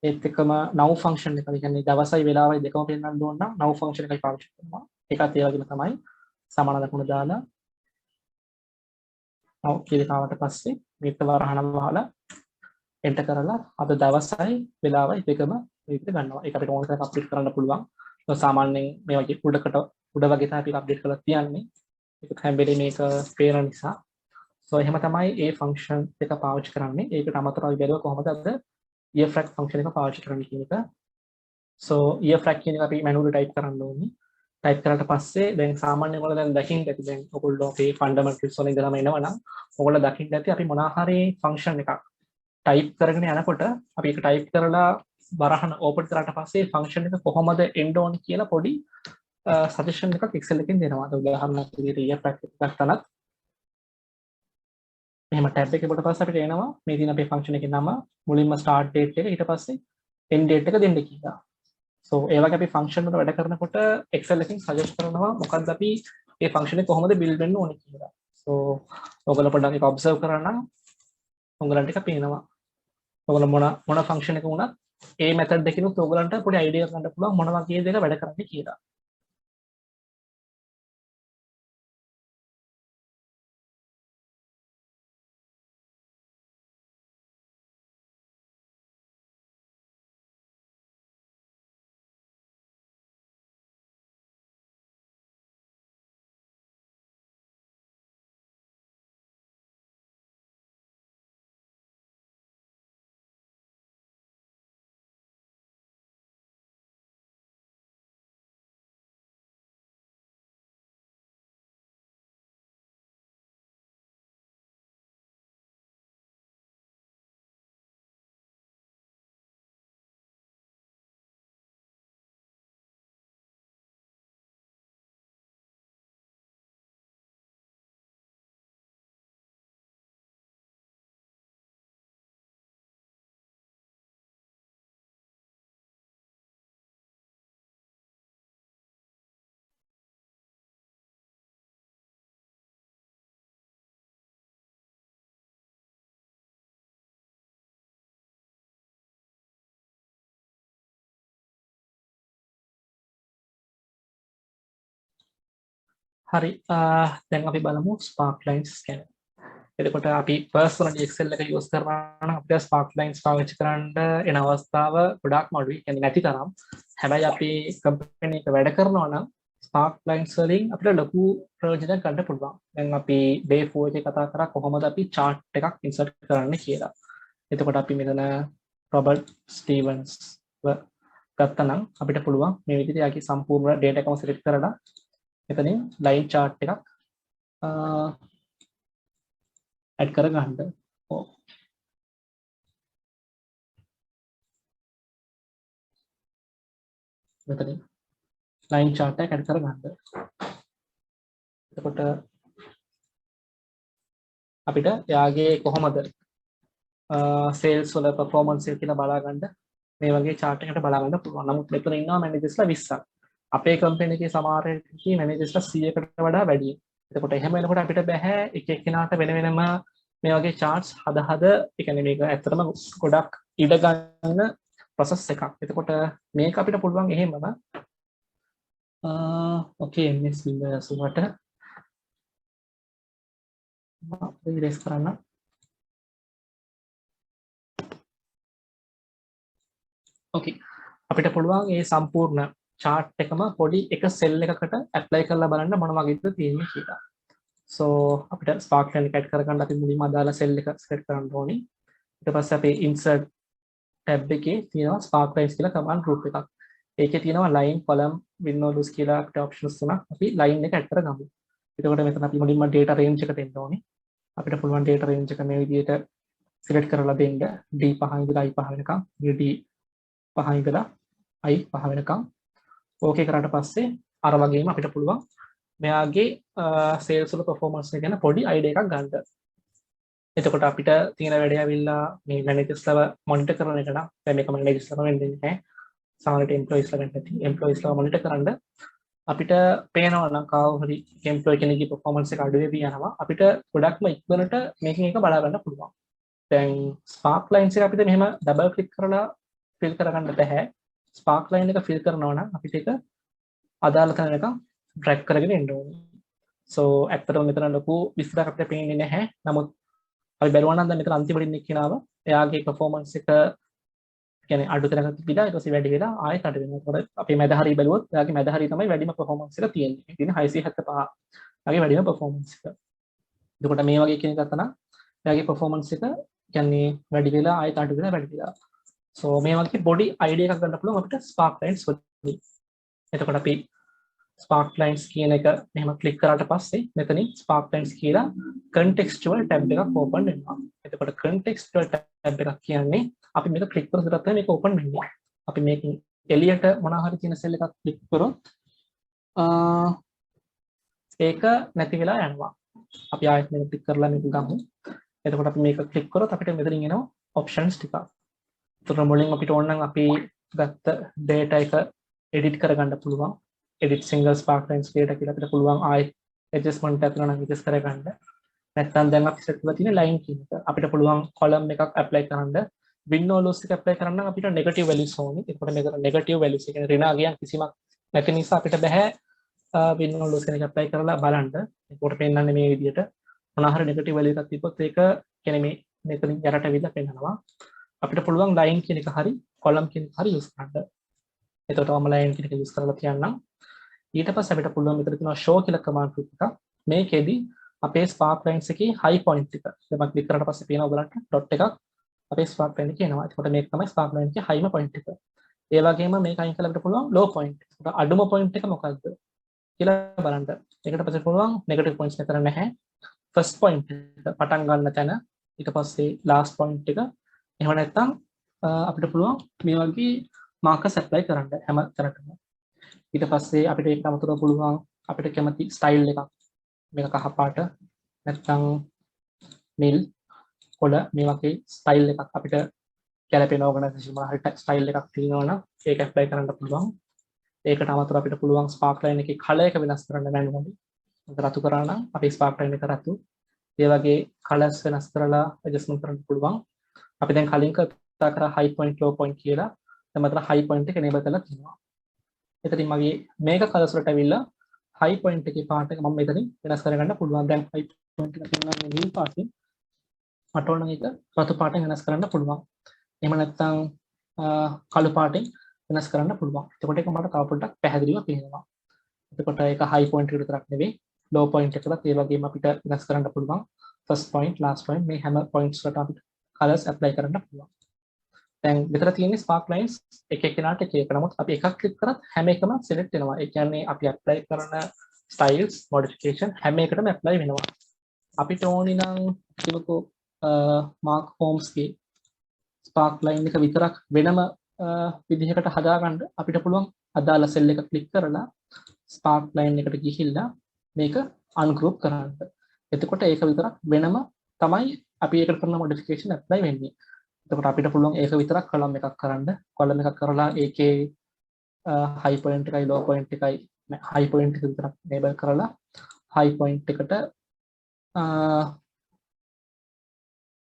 ඒත් එක්කම now function එක. ඒ කියන්නේ දවසයි වෙලාවයි දෙකම පෙන්වන්න ඕන නම් now function එකයි පාවිච්චි කරනවා. ඒකත් ඒ වගේම තමයි සමාන දකුණ දාලා now කියලා ආවට පස්සේ මේක වරහණ වහලා එන්ටර් කරලා අද දවසයි වෙලාවයි දෙකම විදිහට ගන්නවා. ඒක අපිට ඕන කරලා අප්ඩේට් කරන්න පුළුවන්. ඒක සාමාන්‍යයෙන් මේ වගේ උඩ වගේ තමයි අපි අප්ඩේට් කරලා තියන්නේ. ඒක හැම වෙලේම මේක පේන නිසා. so එහෙම තමයි ඒ ෆන්ක්ෂන් එක පාවිච්චි කරන්නේ. ඒකට අමතරව අපි බැලුවා කොහොමද අද EFRAC ෆන්ක්ෂන් එක පාවිච්චි කරන්නේ කියන එක. so EFRAC කියන එක අපි මැනුවලි ටයිප් කරන්න ඕනේ. ටයිප් කරාට පස්සේ දැන් සාමාන්‍යයෙන් ඔයාලා දැන් දකින්න ඇති දැන් ඔයගොල්ලෝ අපේ ෆන්ඩමන්ටල්ස් වලින් ඉඳලාම එනවනම් ඔයගොල්ලෝ දකින්න ඇති අපි මොනවා හරි ෆන්ක්ෂන් එකක් ටයිප් කරගෙන යනකොට අපි ඒක ටයිප් කරලා වරහන ඕපන් කරාට පස්සේ ෆන්ක්ෂන් එක කොහොමද එන්න ඕනි කියලා පොඩි සජෙෂන් එකක් Excel එකෙන් දෙනවා. ඒ උදාහරණයක් විදිහට EFRAC එකක් ගන්නත් මෙහෙම ටැබ් එකේ කොට පස්සේ අපිට එනවා මේ තියෙන අපේ ෆන්ක්ෂන් එකේ නම මුලින්ම start date එක ඊට පස්සේ end date එක දෙන්න කියලා. so ඒ වගේ අපි ෆන්ක්ෂන් වල වැඩ කරනකොට Excel එකෙන් සජෙස්ට් කරනවා මොකද්ද අපි මේ ෆන්ක්ෂන් එක කොහොමද බිල්ඩ් වෙන්න ඕනේ කියලා. so ඔයගොල්ලෝ පොඩ්ඩක් ඒක ඔබ්සර්ව් කරා නම් ඔයගලන්ට ඒක පේනවා. ඔයගොල්ලෝ මොන ෆන්ක්ෂන් එක වුණත් ඒ මෙතඩ් එකකිනුත් ඔයගලන්ට පොඩි අයිඩියා එකක් ගන්න පුළුවන් මොන වගේ දෙයක වැඩ කරන්නේ කියලා. හරි දැන් අපි බලමු sparklines ගැන. එතකොට අපි personally Excel එක use කරනවා නම් අපිට sparklines පාවිච්චි කරන්න එන අවස්ථාව ගොඩාක්ම අඩුයි. කියන්නේ නැති තරම්. හැබැයි අපි company එක වැඩ කරනවා නම් sparklines වලින් අපිට ලොකු ප්‍රයෝජනයක් ගන්න පුළුවන්. දැන් අපි day 4 එකේ කතා කරා කොහොමද අපි chart එකක් insert කරන්න කියලා. එතකොට අපි මෙතන රොබර්ට් ස්ටීවන්ස් ගත්තනම් අපිට පුළුවන් මේ විදිහට යාගේ සම්පූර්ණ data එකම select කරලා මෙතනින් line chart එකක් add කර ගන්න. ඔව්. මෙතනින් line chart එක add කර ගන්න. එතකොට අපිට යාගේ කොහොමද sales වල performance එක කියලා බලා ගන්න මේ වගේ chart එකකට බලා ගන්න පුළුවන්. නමුත් මෙතන ඉන්නවා managers ලා 20ක්. අපේ කම්පැනි එකේ සමහර කී managers ලා 100කට වඩා වැඩි. එතකොට එහෙම වෙනකොට අපිට බෑ එක එක්කෙනාට වෙන වෙනම මේ වගේ charts හද ඒ කියන්නේ මේක ඇත්තටම ගොඩක් ඉඩ ගන්න process එකක්. එතකොට මේක අපිට පුළුවන් එහෙමම okay MS Windows වලට erase කරන්න. okay අපිට පුළුවන් මේ සම්පූර්ණ chart එකම පොඩි එක cell එකකට apply කරලා බලන්න මොන වගේද තියෙන්නේ කියලා. so අපිට sparkline එක add කරගන්න අපි මුලින්ම අදාළ cell එක select කරන්න ඕනේ. ඊට පස්සේ අපි insert tab එකේ තියෙනවා sparklines කියලා command group එකක්. ඒකේ තියෙනවා line column windows කියලා අපිට options තුනක්. අපි line එක add කරගමු. එතකොට මෙතන අපි මුලින්ම data range එක දෙන්න ඕනේ. අපිට පුළුවන් data range එක මේ විදිහට select කරලා දෙන්න D5 ඉඳලා I5 වෙනකම් D5 ඉඳලා I5 වෙනකම් ඕකේ කරාට පස්සේ අර වගේම අපිට පුළුවන් මෙයාගේ sales වල performance එක ගැන පොඩි idea එකක් ගන්න. එතකොට අපිට තියෙන වැඩේ ඇවිල්ලා මේ managers ලව monitor කරන එක නම් දැන් මේක managers ලව වෙන්නේ නැහැ. සමහරට employees ලව වෙන්නේ නැති. employees ලව monitor කරන්න අපිට පේනවා නම් කාව හරි employee කෙනෙක්ගේ performance එක අඩු වෙවි යනවා. අපිට ගොඩක්ම ඉක්මනට මේකෙන් එක බලා ගන්න පුළුවන්. දැන් sparklines එක අපිට මෙහෙම double click කරලා ෆිල් කරගන්න බෑ. ස්පාර්ක් ලයින් එක ෆිල් කරනවා නම් අපිට ඒක අදාළ තැනක ඩ්‍රැග් කරගෙන එන්න ඕනේ. සෝ ඇත්තටම මෙතන ලොකු විස්තරයක් අපිට පේන්නේ නැහැ. නමුත් අපි බැලුවා නම් දැන් මෙතන අන්තිමට ඉන්න කෙනාව එයාගේ performance එක කියන්නේ අඩු තැනක තිබිලා ඊට පස්සේ වැඩි වෙලා ආයෙත් අඩු වෙනවා. ඒකට අපි මැද හරිය බැලුවොත් එයාගේ මැද හරිය තමයි වැඩිම performance එක තියෙන්නේ. ඒ කියන්නේ 675. එයාගේ වැඩිම performance එක. එතකොට මේ වගේ කෙනෙක් ගත්තා නම් එයාගේ performance එක කියන්නේ වැඩි වෙලා ආයෙත් අඩු වෙලා වැඩි වෙලා. සෝ මේ වගේ බොඩි අයිඩියා එකක් ගන්න පුළුවන් අපිට ස්පාර්ක් ලයින්ස් වලින්. එතකොට අපි ස්පාර්ක් ලයින්ස් කියන එක මෙහෙම ක්ලික් කරාට පස්සේ මෙතනින් ස්පාර්ක් ලයින්ස් කියලා contextual tab එකක් ඕපන් වෙනවා. එතකොට contextual tab එකක් කියන්නේ අපි මේක ක්ලික් කරලා තමයි මේක ඕපන් වෙන්නේ. අපි මේකෙන් එළියට මොනවා හරි තියෙන සෙල් එකක් ක්ලික් කරොත් ඒක නැති වෙලා යනවා. අපි ආයෙත් මේක ක්ලික් කරලා මේක ගමු. එතකොට අපි මේක ක්ලික් කරොත් අපිට මෙතනින් එනවා options ටිකක්. එතකොට මුලින් අපිට ඕන නම් අපි ගත්ත data එක edit කරගන්න පුළුවන්. edit single spark lines data කියලා අපිට පුළුවන් ආයෙත් adjustment එකක් කරනවා නම් adjust කරගන්න. නැත්නම් දැන් අපි set කරලා තියෙන line කියන එක අපිට පුළුවන් column එකක් apply කරන්න. win or lose එක apply කරන්න නම් අපිට negative values ඕනේ. එතකොට මේක negative values ඒ කියන්නේ ඍණාගයන් කිසිමක් නැති නිසා අපිට බෑ win or lose කෙනෙක් apply කරලා බලන්න. ඒකට පෙන්නන්නේ මේ විදිහට මොනවා හරි negative value එකක් තිබ්බොත් ඒක කියන්නේ මේ මෙතනින් යරට විදිහට පෙන්නනවා. අපිට පුළුවන් line කියන එක හරි column කියන එක හරි use කරන්න. එතකොට මම line කියන එක use කරලා තියන්නම්. ඊට පස්සේ අපිට පුළුවන් මෙතන තියෙනවා show කියලා command එකක්. මේකෙදි අපේ spark lines එකේ high point එක. දැන් මම click කරාට පස්සේ පේනවා ඔයගලන්ට dot එකක් අපේ spark line එකේ එනවා. එතකොට මේක තමයි spark line එකේ highම point එක. ඒ වගේම මේක අයින් කරලා අපිට පුළුවන් low point. එතකොට අඩුම point එක මොකක්ද කියලා බලන්න. ඒකට පස්සේ පුළුවන් negative points මෙතන නැහැ. first point එක පටන් ගන්න තැන ඊට පස්සේ last point එක. එහෙම නැත්නම් අපිට පුළුවන් මේ වගේ markers apply කරන්න හැම තැනකම. ඊට පස්සේ අපිට ඒකට අමතරව පුළුවන් අපිට කැමති ස්ටයිල් එකක් මේක කහ පාට නැත්නම් නිල් කොළ මේ වගේ ස්ටයිල් එකක් අපිට ගැලපෙන ඕගනයිසේෂන් වල හරි ස්ටයිල් එකක් තියෙනවා නම් ඒක ඇප්ලයි කරන්න පුළුවන්. ඒකට අමතරව අපිට පුළුවන් ස්පාර්ක් ලයින් එකේ කලර් එක වෙනස් කරන්න manually. රතු කරා නම් අපි ස්පාර්ක් ලයින් එක රතු. ඒ වගේ කලර්ස් වෙනස් කරලා ඇඩ්ජස්ට්මන්ට් කරන්න පුළුවන්. අපි දැන් කලින් කතා කරා high point low point කියලා. දැන් මතර high point එක enable කරලා තියෙනවා. එතනින් මගේ මේක කලර්ස් වලට ඇවිල්ලා high point එකේ පාට එක මම මෙතනින් වෙනස් කරගන්න පුළුවන්. දැන් high point එක තියෙනවා මේ නිල් පාටින්. මට ඕන නම් ඒක රතු පාටෙන් වෙනස් කරන්න පුළුවන්. එහෙම නැත්නම් කළු පාටෙන් වෙනස් කරන්න පුළුවන්. එතකොට ඒක මට තව පොඩ්ඩක් පැහැදිලිව පේනවා. එතකොට ඒක high point එකට විතරක් නෙවෙයි low point එකකට ඒ වගේම අපිට වෙනස් කරන්න පුළුවන්. first point last point මේ හැම points වලට අපිට colors apply කරන්න පුළුවන්. දැන් මෙතන තියෙන්නේ spark lines එක එකනට එක එක. නමුත් අපි එකක් click කරත් හැම එකම select වෙනවා. ඒ කියන්නේ අපි apply කරන styles modification හැම එකටම apply වෙනවා. අපිට ඕනි නම් කිව්වකෝ Mark Holmesගේ spark line එක විතරක් වෙනම විදිහකට හදාගන්න අපිට පුළුවන් අදාළ cell එක click කරලා spark line එකට ගිහිල්ලා මේක ungroup කරන්න. එතකොට ඒක විතරක් වෙනම තමයි අපි ඒකට කරන modification apply වෙන්නේ. එතකොට අපිට පුළුවන් ඒක විතරක් column එකක් කරන්න. column එකක් කරලා ඒකේ high point එකයි low point එකයි high point එක විතරක් enable කරලා high point එකට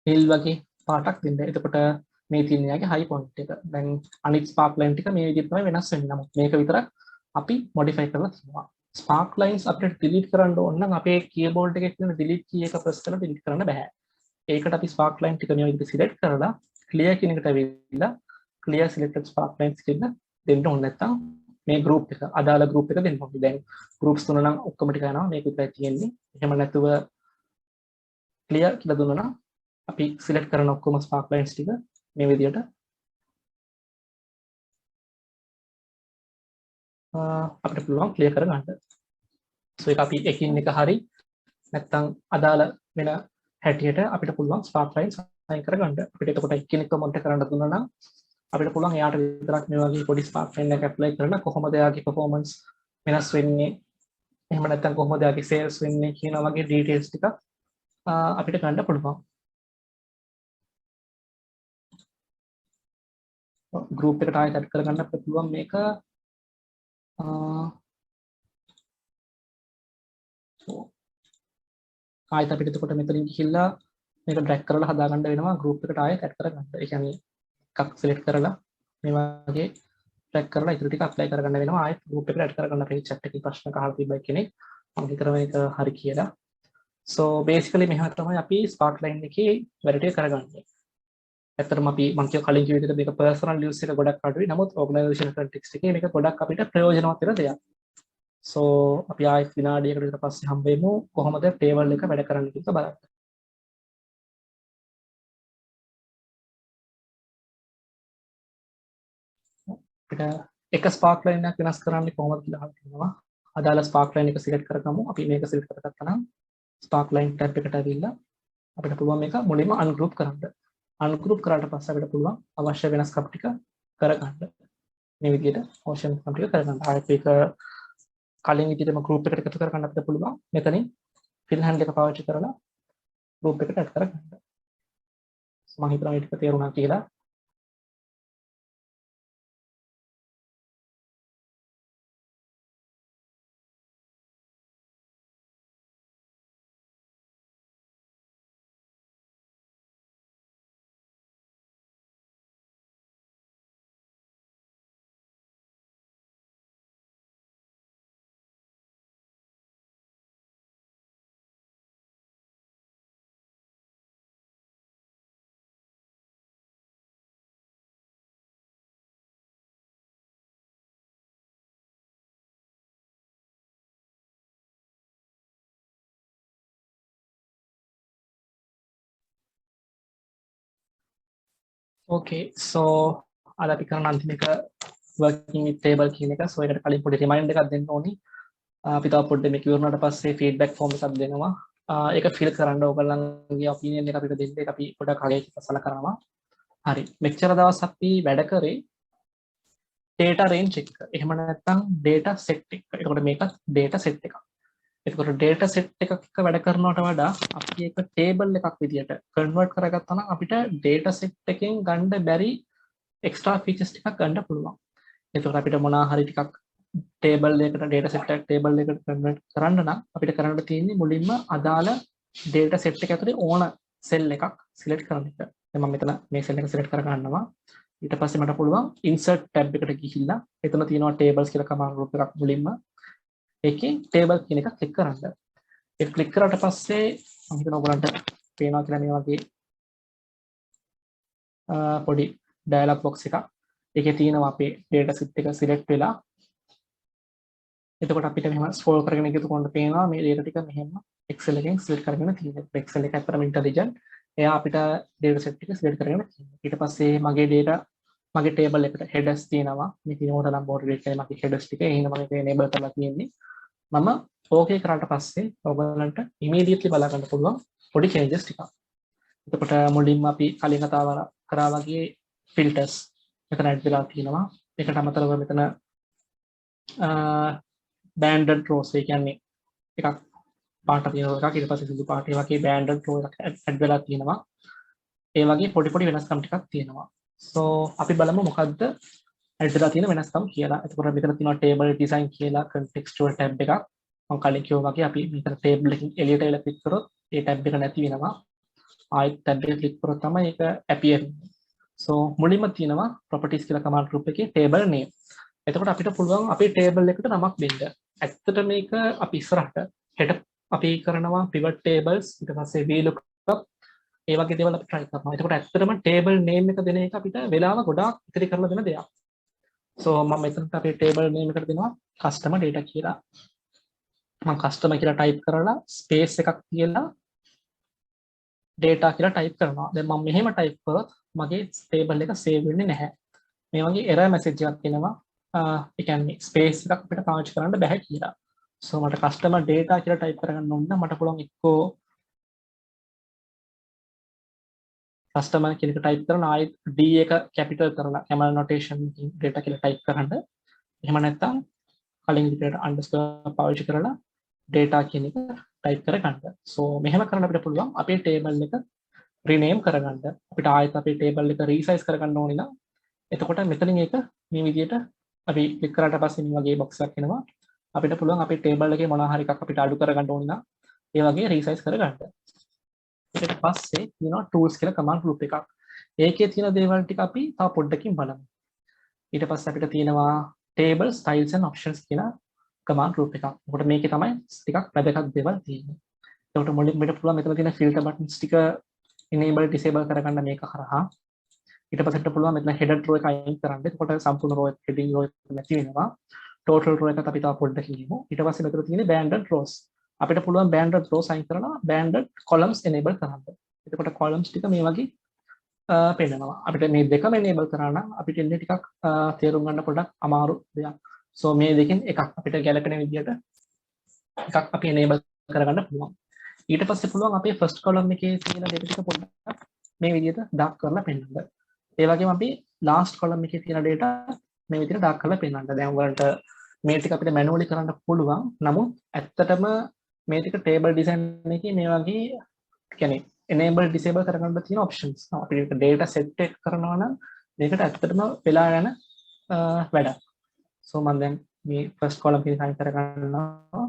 නිල් වගේ පාටක් දෙන්න. එතකොට මේ තියෙන යාගේ high point එක. දැන් අනිත් spark line ටික මේ විදිහට තමයි වෙනස් වෙන්නේ. නමුත් මේක විතරක් අපි modify කරලා තියෙනවා. spark lines අපිට delete කරන්න ඕන නම් අපේ keyboard එකේ තියෙන delete key එක press කරලා delete කරන්න බෑ. ඒකට අපි spark line ටික මේ විදිහට select කරලා clear කියන එකට ඇවිල්ලා clear selected spark lines කියලා දෙන්න ඕනේ. නැත්නම් මේ group එක අදාළ group එක දෙන්න ඕනේ. දැන් groups තුන නම් ඔක්කොම ටික යනවා. මේක විතරයි තියෙන්නේ. එහෙම නැතුව clear කියලා දුන්නා නම් අපි select කරන ඔක්කොම spark lines ටික මේ විදිහට අපිට පුළුවන් clear කරගන්න. so ඒක අපි එකින් එක හරි නැත්නම් අදාළ වෙන හැටියට අපිට පුළුවන් spark lines අයින් කරගන්න. අපිට එතකොට එකින් එක මොන්ට කරන්න දුන්නා නම් අපිට පුළුවන් එයාට විතරක් මේ වගේ පොඩි spark line එකක් apply කරලා කොහොමද එයාගේ performance වෙනස් වෙන්නේ, එහෙම නැත්නම් කොහොමද එයාගේ sales වෙන්නේ කියන වගේ details ටික අපිට ගන්න පුළුවන්. group එකට ආයෙත් add කරගන්න අපිට පුළුවන් මේක ආයෙත් අපිට එතකොට මෙතනින් ගිහිල්ලා මේක drag කරලා හදාගන්න වෙනවා group එකට ආයෙත් add කරගන්න. ඒ කියන්නේ එකක් select කරලා මේ වගේ ට්‍රැක් කරලා ඉතුරු ටික ඇප්ලයි කරගන්න වෙනවා. ආයෙත් ගෲප් එකට ඇඩ් කරගන්න අපේ chat එකේ ප්‍රශ්න අහලා තිබ්බයි කෙනෙක්. මම හිතනවා මේක හරි කියලා. so basically මෙහෙම තමයි අපි Sparkline එකේ වැඩ ටික කරගන්නේ. ඇත්තටම අපි මම කලින් කිව්ව විදිහට මේක personal use එක ගොඩක් අඩුයි. නමුත් organization context එකේ මේක ගොඩක් අපිට ප්‍රයෝජනවත් වෙන දෙයක්. so අපි ආයෙත් විනාඩියකට විතර පස්සේ හම්බ වෙමු කොහොමද table එක වැඩ කරන්නේ කියලා බලන්න. අපිට එක Sparkline එකක් වෙනස් කරන්නේ කොහොමද කියලා අහලා තියෙනවා. අදාළ Sparkline එක select කරගමු. අපි මේක select කරගත්තා නම් Sparkline tab එකට ඇවිල්ලා අපිට පුළුවන් මේක මුලින්ම ungroup කරන්න. ungroup කරාට පස්සේ අපිට පුළුවන් අවශ්‍ය වෙනස්කම් ටික කරගන්න. මේ විදිහට option වෙනස්කම් ටික කරගන්න. ආයෙත් ඒක කලින් විදිහටම group එකට එකතු කරගන්න අපිට පුළුවන්. මෙතනින් fill handle එක පාවිච්චි කරලා group එකට add කරගන්න. මම හිතනවා මේ ටික තේරුණා කියලා. okay so අද අපි කරන අන්තිම එක working with table කියන එක. so ඒකට කලින් පොඩි reminder එකක් දෙන්න ඕනි. අපි තව පොඩ්ඩක් මේක ඉවරනට පස්සේ feedback form එකක් දෙනවා. ඒක fill කරන්න ඕගොල්ලන්ගේ opinion එක අපිට දෙන්න. ඒක අපි පොඩ්ඩක් අගය කසලා කරනවා. හරි. මෙච්චර දවස් අපි වැඩ කරේ data range එක. එහෙම නැත්නම් data set එක. එතකොට මේකත් data set එකක්. එතකොට data set එකක් එක්ක වැඩ කරනවට වඩා අපි ඒක table එකක් විදියට convert කරගත්තා නම් අපිට data set එකෙන් ගන්න බැරි extra features ටිකක් ගන්න පුළුවන්. එතකොට අපිට මොනවා හරි ටිකක් table එකකට data set එකක් table එකකට convert කරන්න නම් අපිට කරන්න තියෙන්නේ මුලින්ම අදාළ data set එක ඇතුලේ ඕන cell එකක් select කරන එක. දැන් මම මෙතන මේ cell එක select කර ගන්නවා. ඊට පස්සේ මට පුළුවන් insert tab එකට ගිහිල්ලා එතන තියෙනවා tables කියලා command group එකක් මුලින්ම. ඒකේ table කියන එක click කරන්න. ඒක click කරාට පස්සේ මම හිතනවා ඔයගලන්ට පේනවා කියලා මේ වගේ පොඩි dialog box එකක්. ඒකේ තියෙනවා අපේ data set එක select වෙලා. එතකොට අපිට මෙහෙම scroll කරගෙන ගියොත් පේනවා මේ data ටික මෙහෙම Excel එකෙන් select කරගෙන තියෙනවා. Excel එක ඇත්තටම intelligent. එයා අපිට data set ටික select කරගෙන තියෙනවා. ඊට පස්සේ මගේ table එකට headers තියෙනවා. මේ තියෙන order number rate එකේ මගේ headers ටික එහෙනම් මම ඒක enable කරලා තියෙන්නේ. මම okay කරාට පස්සේ ඔයගලන්ට immediately බලා ගන්න පුළුවන් පොඩි changes ටිකක්. එතකොට මුලින්ම අපි කලින් කතාව කරා වගේ filters මෙතන add වෙලා තියෙනවා. ඒකට අමතරව මෙතන banded rows ඒ කියන්නේ එකක් පාට තියෙන එකක් ඊට පස්සේ සුදු පාට ඒ වගේ banded row එකක් add වෙලා තියෙනවා. ඒ වගේ පොඩි වෙනස්කම් ටිකක් තියෙනවා. so අපි බලමු මොකද්ද add වෙලා තියෙන වෙනස්කම් කියලා. එතකොට මෙතන තියෙනවා table design කියලා contextual tab එකක්. මම කලින් කිව්වා වගේ අපි මෙතන table එකකින් එළියට එලා click කරොත් ඒ tab එක නැති වෙනවා. ආයෙත් tab එක click කරොත් තමයි ඒක appear වෙන්නේ. so මුලින්ම තියෙනවා properties කියලා command group එකේ table name. එතකොට අපිට පුළුවන් අපේ table එකට නමක් දෙන්න. ඇත්තට මේක අපි ඉස්සරහට head අපි කරනවා pivot tables ඊට පස්සේ VLOOKUP ඒ වගේ දේවල් අපි try කරනවා. එතකොට ඇත්තටම table name එක දෙන එක අපිට වෙලාව ගොඩාක් ඉතිරි කරලා දෙන දෙයක්. so මම මෙතනට අපේ table name එකට දෙනවා customer data කියලා. මම customer කියලා type කරලා space එකක් තියලා data කියලා type කරනවා. දැන් මම මෙහෙම type කරොත් මගේ table එක save වෙන්නේ නැහැ. මේ වගේ error message එකක් එනවා. ඒ කියන්නේ space එකක් අපිට පාවිච්චි කරන්න බැහැ කියලා. so මට customer data කියලා type කරගන්න ඕන නම් මට පුළුවන් එක්කෝ customer කියන එක type කරලා ආයෙත් D එක capital කරලා camel notation data කියලා type කරන්න. එහෙම නැත්නම් කලින් විදිහට underscore පාවිච්චි කරලා data කියන එක type කරගන්න. so මෙහෙම කරන්න අපිට පුළුවන් අපේ table එක rename කරගන්න. අපිට ආයෙත් අපේ table එක resize කරගන්න ඕනේ නම් එතකොට මෙතනින් ඒක මේ විදිහට අපි click කරාට පස්සේ මේ වගේ box එකක් එනවා. අපිට පුළුවන් අපේ table එකේ මොනවා හරි එකක් අපිට අඩු කරගන්න ඕනේ නම් ඒ වගේ resize කරගන්න. ඊට පස්සේ තියෙනවා tools කියලා command group එකක්. ඒකේ තියෙන දේවල් ටික අපි තව පොඩ්ඩකින් බලමු. ඊට පස්සේ අපිට තියෙනවා table styles and options කියලා command group එකක්. මොකද මේකේ තමයි ටිකක් වැදගත් දේවල් තියෙන්නේ. එතකොට මුලින් මෙතන පුළුවන් මෙතන තියෙන filter buttons ටික enable disable කරගන්න මේක හරහා. ඊට පස්සේ අපිට පුළුවන් මෙතන header row එක අයින් කරන්න. එතකොට සම්පූර්ණ row එක heading row එක නැති වෙනවා. total row එකත් අපි තව පොඩ්ඩක් කියමු. ඊට පස්සේ මෙතන තියෙන banded rows. අපිට පුළුවන් banded rows අයින් කරලා banded columns enable කරන්න. එතකොට columns ටික මේ වගේ පෙන්නනවා. අපිට මේ දෙකම enable කරා නම් අපිට ඉන්නේ ටිකක් තේරුම් ගන්න පොඩ්ඩක් අමාරු දෙයක්. So මේ දෙකෙන් එකක් අපිට ගැලපෙන විදිහට එකක් අපි enable කරගන්න පුළුවන්. ඊට පස්සේ පුළුවන් අපේ first column එකේ තියෙන data ටික පොඩ්ඩක් මේ විදිහට dark කරලා පෙන්නන්න. ඒ වගේම අපි last column එකේ තියෙන data මේ විදිහට dark කරලා පෙන්නන්න. දැන් ඔයාලට මේ ටික අපිට manually කරන්න පුළුවන්. නමුත් ඇත්තටම මේ ටික table design එකේ මේ වගේ කියන්නේ enable disable කරගන්න තියෙන options. අපිට data set එක කරනවා නම් මේකට ඇත්තටම වෙලා යන වැඩක්. So මම දැන් මේ first column කෙනෙක් අයින් කරගන්නවා,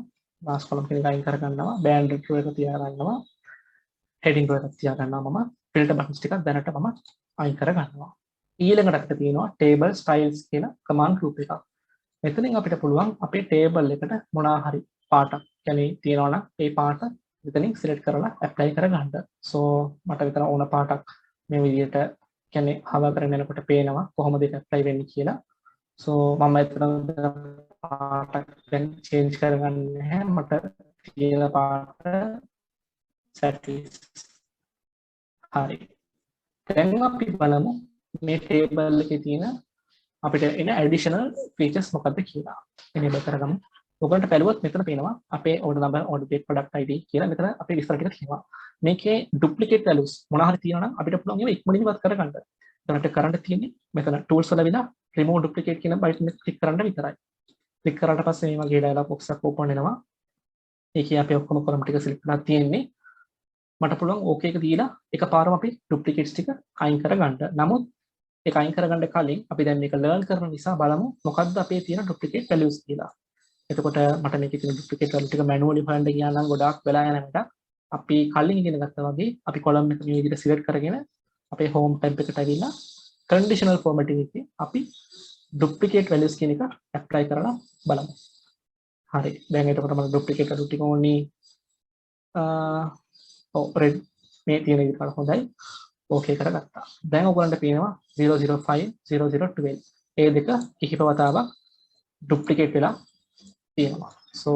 last column කෙනෙක් අයින් කරගන්නවා, banded row එක තියාගන්නවා, heading row එක තියාගන්නවා. මම filter buttons ටිකක් දැනට මම අයින් කරගන්නවා. ඊළඟට අපිට තියෙනවා table styles කියන command group එකක්. මෙතනින් අපිට පුළුවන් අපේ table එකට මොනවා හරි පාටක් කියන්නේ තියෙනවා නම් ඒ පාට මෙතනින් select කරලා apply කරගන්න. So මට විතර ඕන පාටක් මේ විදිහට කියන්නේ හවා කරගෙන යනකොට පේනවා කොහොමද ඒක apply වෙන්නේ කියලා. So මම එතන පාටක් දැන් change කරගන්න නැහැ. මට තියෙන පාට satis. හරි. දැන් අපි බලමු මේ table එකේ තියෙන අපිට එන additional features මොකක්ද කියලා. enable කරගමු. ඔයගොල්ලන්ට බැලුවොත් මෙතන පේනවා අපේ order number, order date, product ID කියලා මෙතන අපේ විස්තර ටික තියෙනවා. මේකේ duplicate values මොනවා හරි තියෙනවා නම් අපිට පුළුවන් ඒවා ඉක්මනින් ඉවත් කරගන්න. එතනට කරන්න තියෙන්නේ මෙතන tools වල විලා remove duplicate කියන බටන් එක ක්ලික් කරන්න විතරයි. ක්ලික් කරාට පස්සේ මේ වගේ dialog box එකක් open වෙනවා. ඒකේ අපි ඔක්කොම column ටික select කරලා තියෙන්නේ. මට පුළුවන් OK එක දීලා එකපාරම අපි duplicates ටික අයින් කරගන්න. නමුත් ඒක අයින් කරගන්න කලින් අපි දැන් මේක learn කරන නිසා බලමු මොකද්ද අපේ තියෙන duplicate values කියලා. එතකොට මට මේකේ තියෙන duplicate value ටික manually හොයන්න ගියා නම් ගොඩාක් වෙලා යන වැඩක්. අපි කලින් ඉගෙන ගත්තා වගේ අපි column එක මේ විදිහට select කරගෙන අපේ home tab එකට ඇවිල්ලා conditional formatting එකේ අපි duplicate values කියන එක apply කරලා බලමු. හරි. දැන් එතකොට මම duplicate value ටික ඕනි red මේ තියෙන විදිහට හොඳයි. OK කරගත්තා. දැන් ඔයගොල්ලන්ට පේනවා 005 0012. ඒ දෙක කිහිප වතාවක් duplicate වෙලා තියෙනවා. So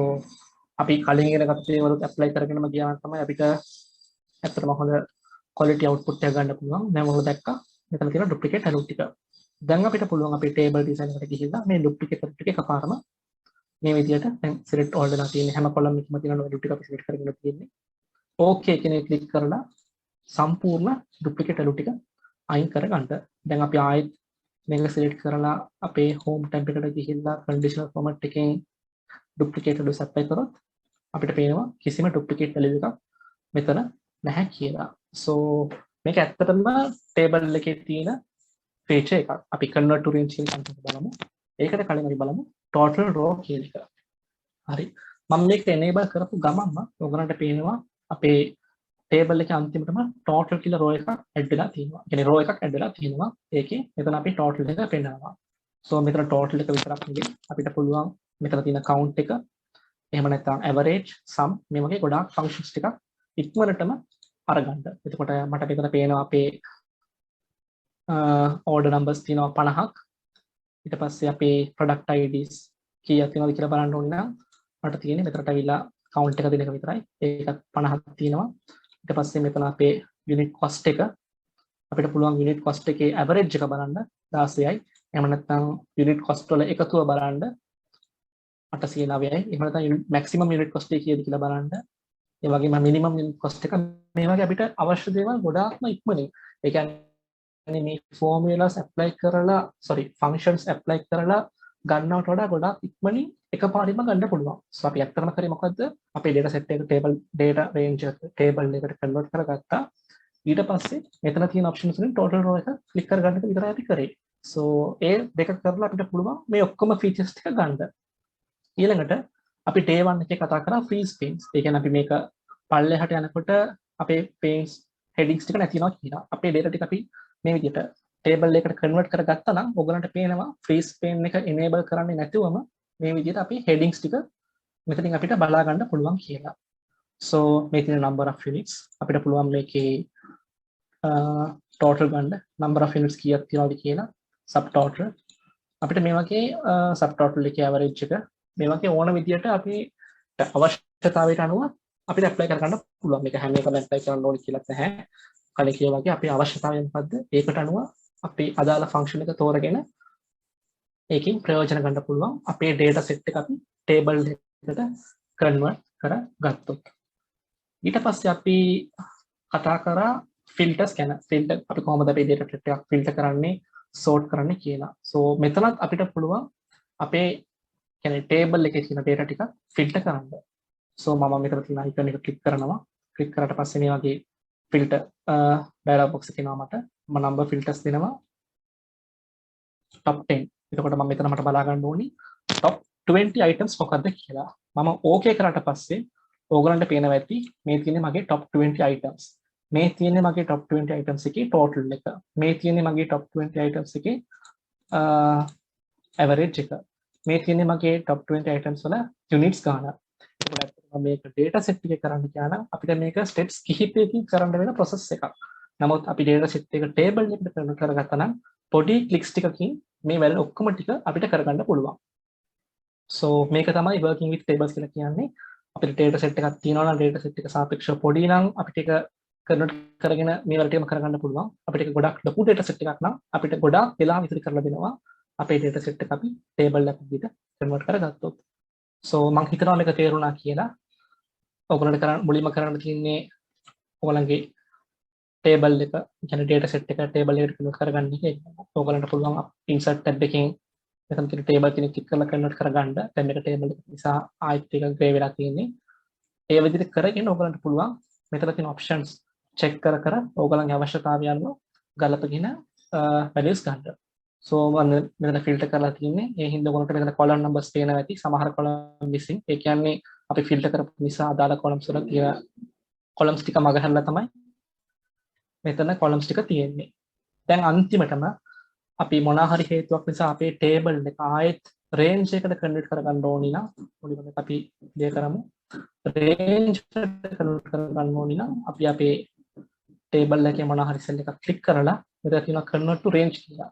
අපි කලින් ඉගෙන ගත්ත ඒවලුත් apply කරගෙනම ගියා නම් තමයි අපිට ඇත්තටම හොඳ quality output එක ගන්න පුළුවන්. දැන් ඔයගොල්ලෝ දැක්කා මෙතන තියෙන duplicate value ටික. දැන් අපිට පුළුවන් අපේ table design එකට ගිහිල්ලා මේ duplicate value ටික එකපාරම මේ විදිහට දැන් select all වෙලා තියෙන හැම column එකකම තියෙන value ටික අපි select කරගෙන තියෙන්නේ. OK කෙනෙක් click කරලා සම්පූර්ණ duplicate value ටික අයින් කරගන්න. දැන් අපි ආයෙත් මේක select කරලා අපේ home tab එකට ගිහිල්ලා conditional format එකෙන් duplicate values apply කරොත් අපිට පේනවා කිසිම duplicate value එකක් මෙතන නැහැ කියලා. So මේක ඇත්තටම table එකේ තියෙන feature එකක්. අපි convert to range කියන එක බලමු. ඒකට කලින් අපි බලමු total row කියන එක. හරි. මම මේක enable කරපු ගමන්ම ඔයගොල්ලන්ට පේනවා අපේ table එකේ අන්තිමටම total කියලා row එකක් add වෙලා තියෙනවා. කියන්නේ row එකක් add වෙලා තියෙනවා. ඒකේ මෙතන අපි total එක පෙන්නනවා. So මෙතන total එක විතරක් නෙවෙයි අපිට පුළුවන් මෙතන තියෙන count එක එහෙම නැත්නම් average sum මේ වගේ ගොඩාක් functions ටිකක් ඉක්මනටම අරගන්න. එතකොට මට මෙතන පේනවා අපේ order numbers තියෙනවා 50ක්. ඊට පස්සේ අපේ product IDs කීයක් තියෙනවද කියලා බලන්න ඕන නම් මට තියෙන්නේ මෙතනට අවිලා count එක දෙන එක විතරයි. ඒකත් 50ක් තියෙනවා. ඊට පස්සේ මෙතන අපේ unit cost එක අපිට පුළුවන් unit cost එකේ average එක බලන්න 16යි. එහෙම නැත්නම් unit cost වල එකතුව බලන්න 809යි. එහෙම නැත්නම් maximum unit cost එක කීයද කියලා බලන්න. ඒ වගේම minimum unit cost එක මේ වගේ අපිට අවශ්‍ය දේවල් ගොඩාක්ම ඉක්මනින්. ඒ කියන්නේ මේ formulas apply කරලා functions apply කරලා ගන්නවට වඩා ගොඩාක් ඉක්මනින් එකපාරින්ම ගන්න පුළුවන්. So අපි ඇත්තටම කරේ මොකද්ද? අපේ data set එක table data range එක table එකට convert කරගත්තා. ඊට පස්සේ මෙතන තියෙන options වලින් total row එක click කරගන්න එක විතරයි අපි කරේ. So ඒ දෙක කරලා අපිට පුළුවන් මේ ඔක්කොම features ටික ගන්න. ඊළඟට අපි day 1 එකේ කතා කරා freeze panes. ඒ කියන්නේ අපි මේක පල්ලෙහාට යනකොට අපේ panes headings ටික නැති වෙනවා කියනවා. අපේ data ටික අපි මේ විදිහට ටේබල් එකට කන්වර්ට් කරගත්තා නම් ඔයගලන්ට පේනවා ෆ්‍රීස් පේන් එක enable කරන්නේ නැතුවම මේ විදිහට අපි headings ටික මෙතනින් අපිට බලා ගන්න පුළුවන් කියලා. so මේ තියෙන number of units අපිට පුළුවන් මේකේ total ගන්න number of units කීයක් තියනවද කියලා subtotal අපිට මේ වගේ subtotal එකේ average එක මේ වගේ ඕන විදිහට අපි අවශ්‍යතාවයට අනුව අපිට apply කරගන්න පුළුවන්. මේක හැම එකම apply කරන්න ඕනේ කියලා නැහැ. කලින් කිය වගේ අපේ අවශ්‍යතාවය මොකද්ද? ඒකට අනුව අපි අදාළ function එක තෝරගෙන ඒකෙන් ප්‍රයෝජන ගන්න පුළුවන්. අපේ data set එක අපි table එකට convert කරගත්තොත්. ඊට පස්සේ අපි කතා කරා filters ගැන. filter අපි කොහොමද අපේ data set එකක් filter කරන්නේ, sort කරන්නේ කියලා. so මෙතනත් අපිට පුළුවන් අපේ කියන්නේ table එකේ තියෙන data ටික filter කරන්න. so මම මෙතන තියෙන icon එක click කරනවා. click කරාට පස්සේ මේ වගේ filter dialog box එක එනවා මට. මම number filters දෙනවා top 10. එතකොට මම මෙතන මට බලා ගන්න ඕනි top 20 items මොකක්ද කියලා. මම okay කරාට පස්සේ ඕගලන්ට පේනවා ඇති මේ තියෙන්නේ මගේ top 20 items. මේ තියෙන්නේ මගේ top 20 items එකේ total එක. මේ තියෙන්නේ මගේ top 20 items එකේ average එක. මේ තියෙන්නේ මගේ top 20 items වල units ගාන. ඒකට මේක data set එකේ කරන්න කියන අපිට මේක steps කිහිපයකින් කරන්න වෙන process එකක්. නමුත් අපි data set එක table එකට convert කරගත්තා නම් පොඩි clicks ටිකකින් මේ වැල් ඔක්කොම ටික අපිට කරගන්න පුළුවන්. so මේක තමයි working with tables කියලා කියන්නේ. අපිට data set එකක් තියෙනවා නම් data set එක සාපේක්ෂව පොඩි නම් අපිට ඒක convert කරගෙන මේ වලටම කරගන්න පුළුවන්. අපිට ඒක ගොඩක් ලොකු data set එකක් නම් අපිට ගොඩක් වෙලා විතර කරලා දෙනවා. අපේ data set එක අපි table එකකට විදිහට convert කරගත්තොත්. so මම හිතනවා මේක තේරුණා කියලා. ඔයගොල්ලන්ට කරන්න මුලින්ම කරන්න තියෙන්නේ ඔයගලන්ගේ table එක කියන්නේ data set එක table එකට convert කරගන්න එක. ඔයගලන්ට පුළුවන් insert tab එකෙන් මෙතන තියෙන table කෙනෙක් click කරලා convert කරගන්න. දැන් මේක table එක නිසා ආයෙත් එක grey වෙලා තියෙන්නේ. ඒ විදිහට කරගෙන ඔයගලන්ට පුළුවන් මෙතන තියෙන options check කර ඔයගලන්ගේ අවශ්‍යතාවය අනුව ගලපගෙන values ගන්න. so මම මෙතන filter කරලා තියෙන්නේ. ඒ හින්දා ඔයගලන්ට මෙතන column numbers පේනවා ඇති. සමහර column missing. ඒ කියන්නේ අපි filter කරපු නිසා අදාළ columns වල තියෙන columns ටික මගහැරලා තමයි මෙතන columns ටික තියෙන්නේ. දැන් අන්තිමටම අපි මොනවා හරි හේතුවක් නිසා අපේ table එක ආයෙත් range එකට convert කරගන්න ඕනි නම් මුලින්ම අපි දෙය කරමු. range එකට convert කරගන්න ඕනි නම් අපි අපේ table එකේ මොනවා හරි cell එකක් click කරලා මෙතන තියෙනවා convert to range කියලා.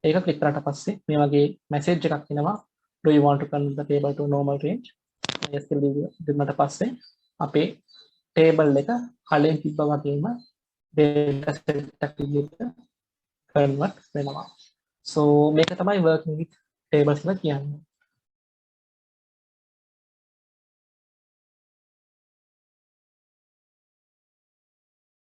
ඒක click කරාට පස්සේ මේ වගේ message එකක් එනවා. do you want to convert the table to normal range? yes කියලා දෙන්නට පස්සේ අපේ table එක කලින් තිබ්බා වගේම data set එකක් විදිහට convert වෙනවා. so මේක තමයි working with tables කියලා කියන්නේ.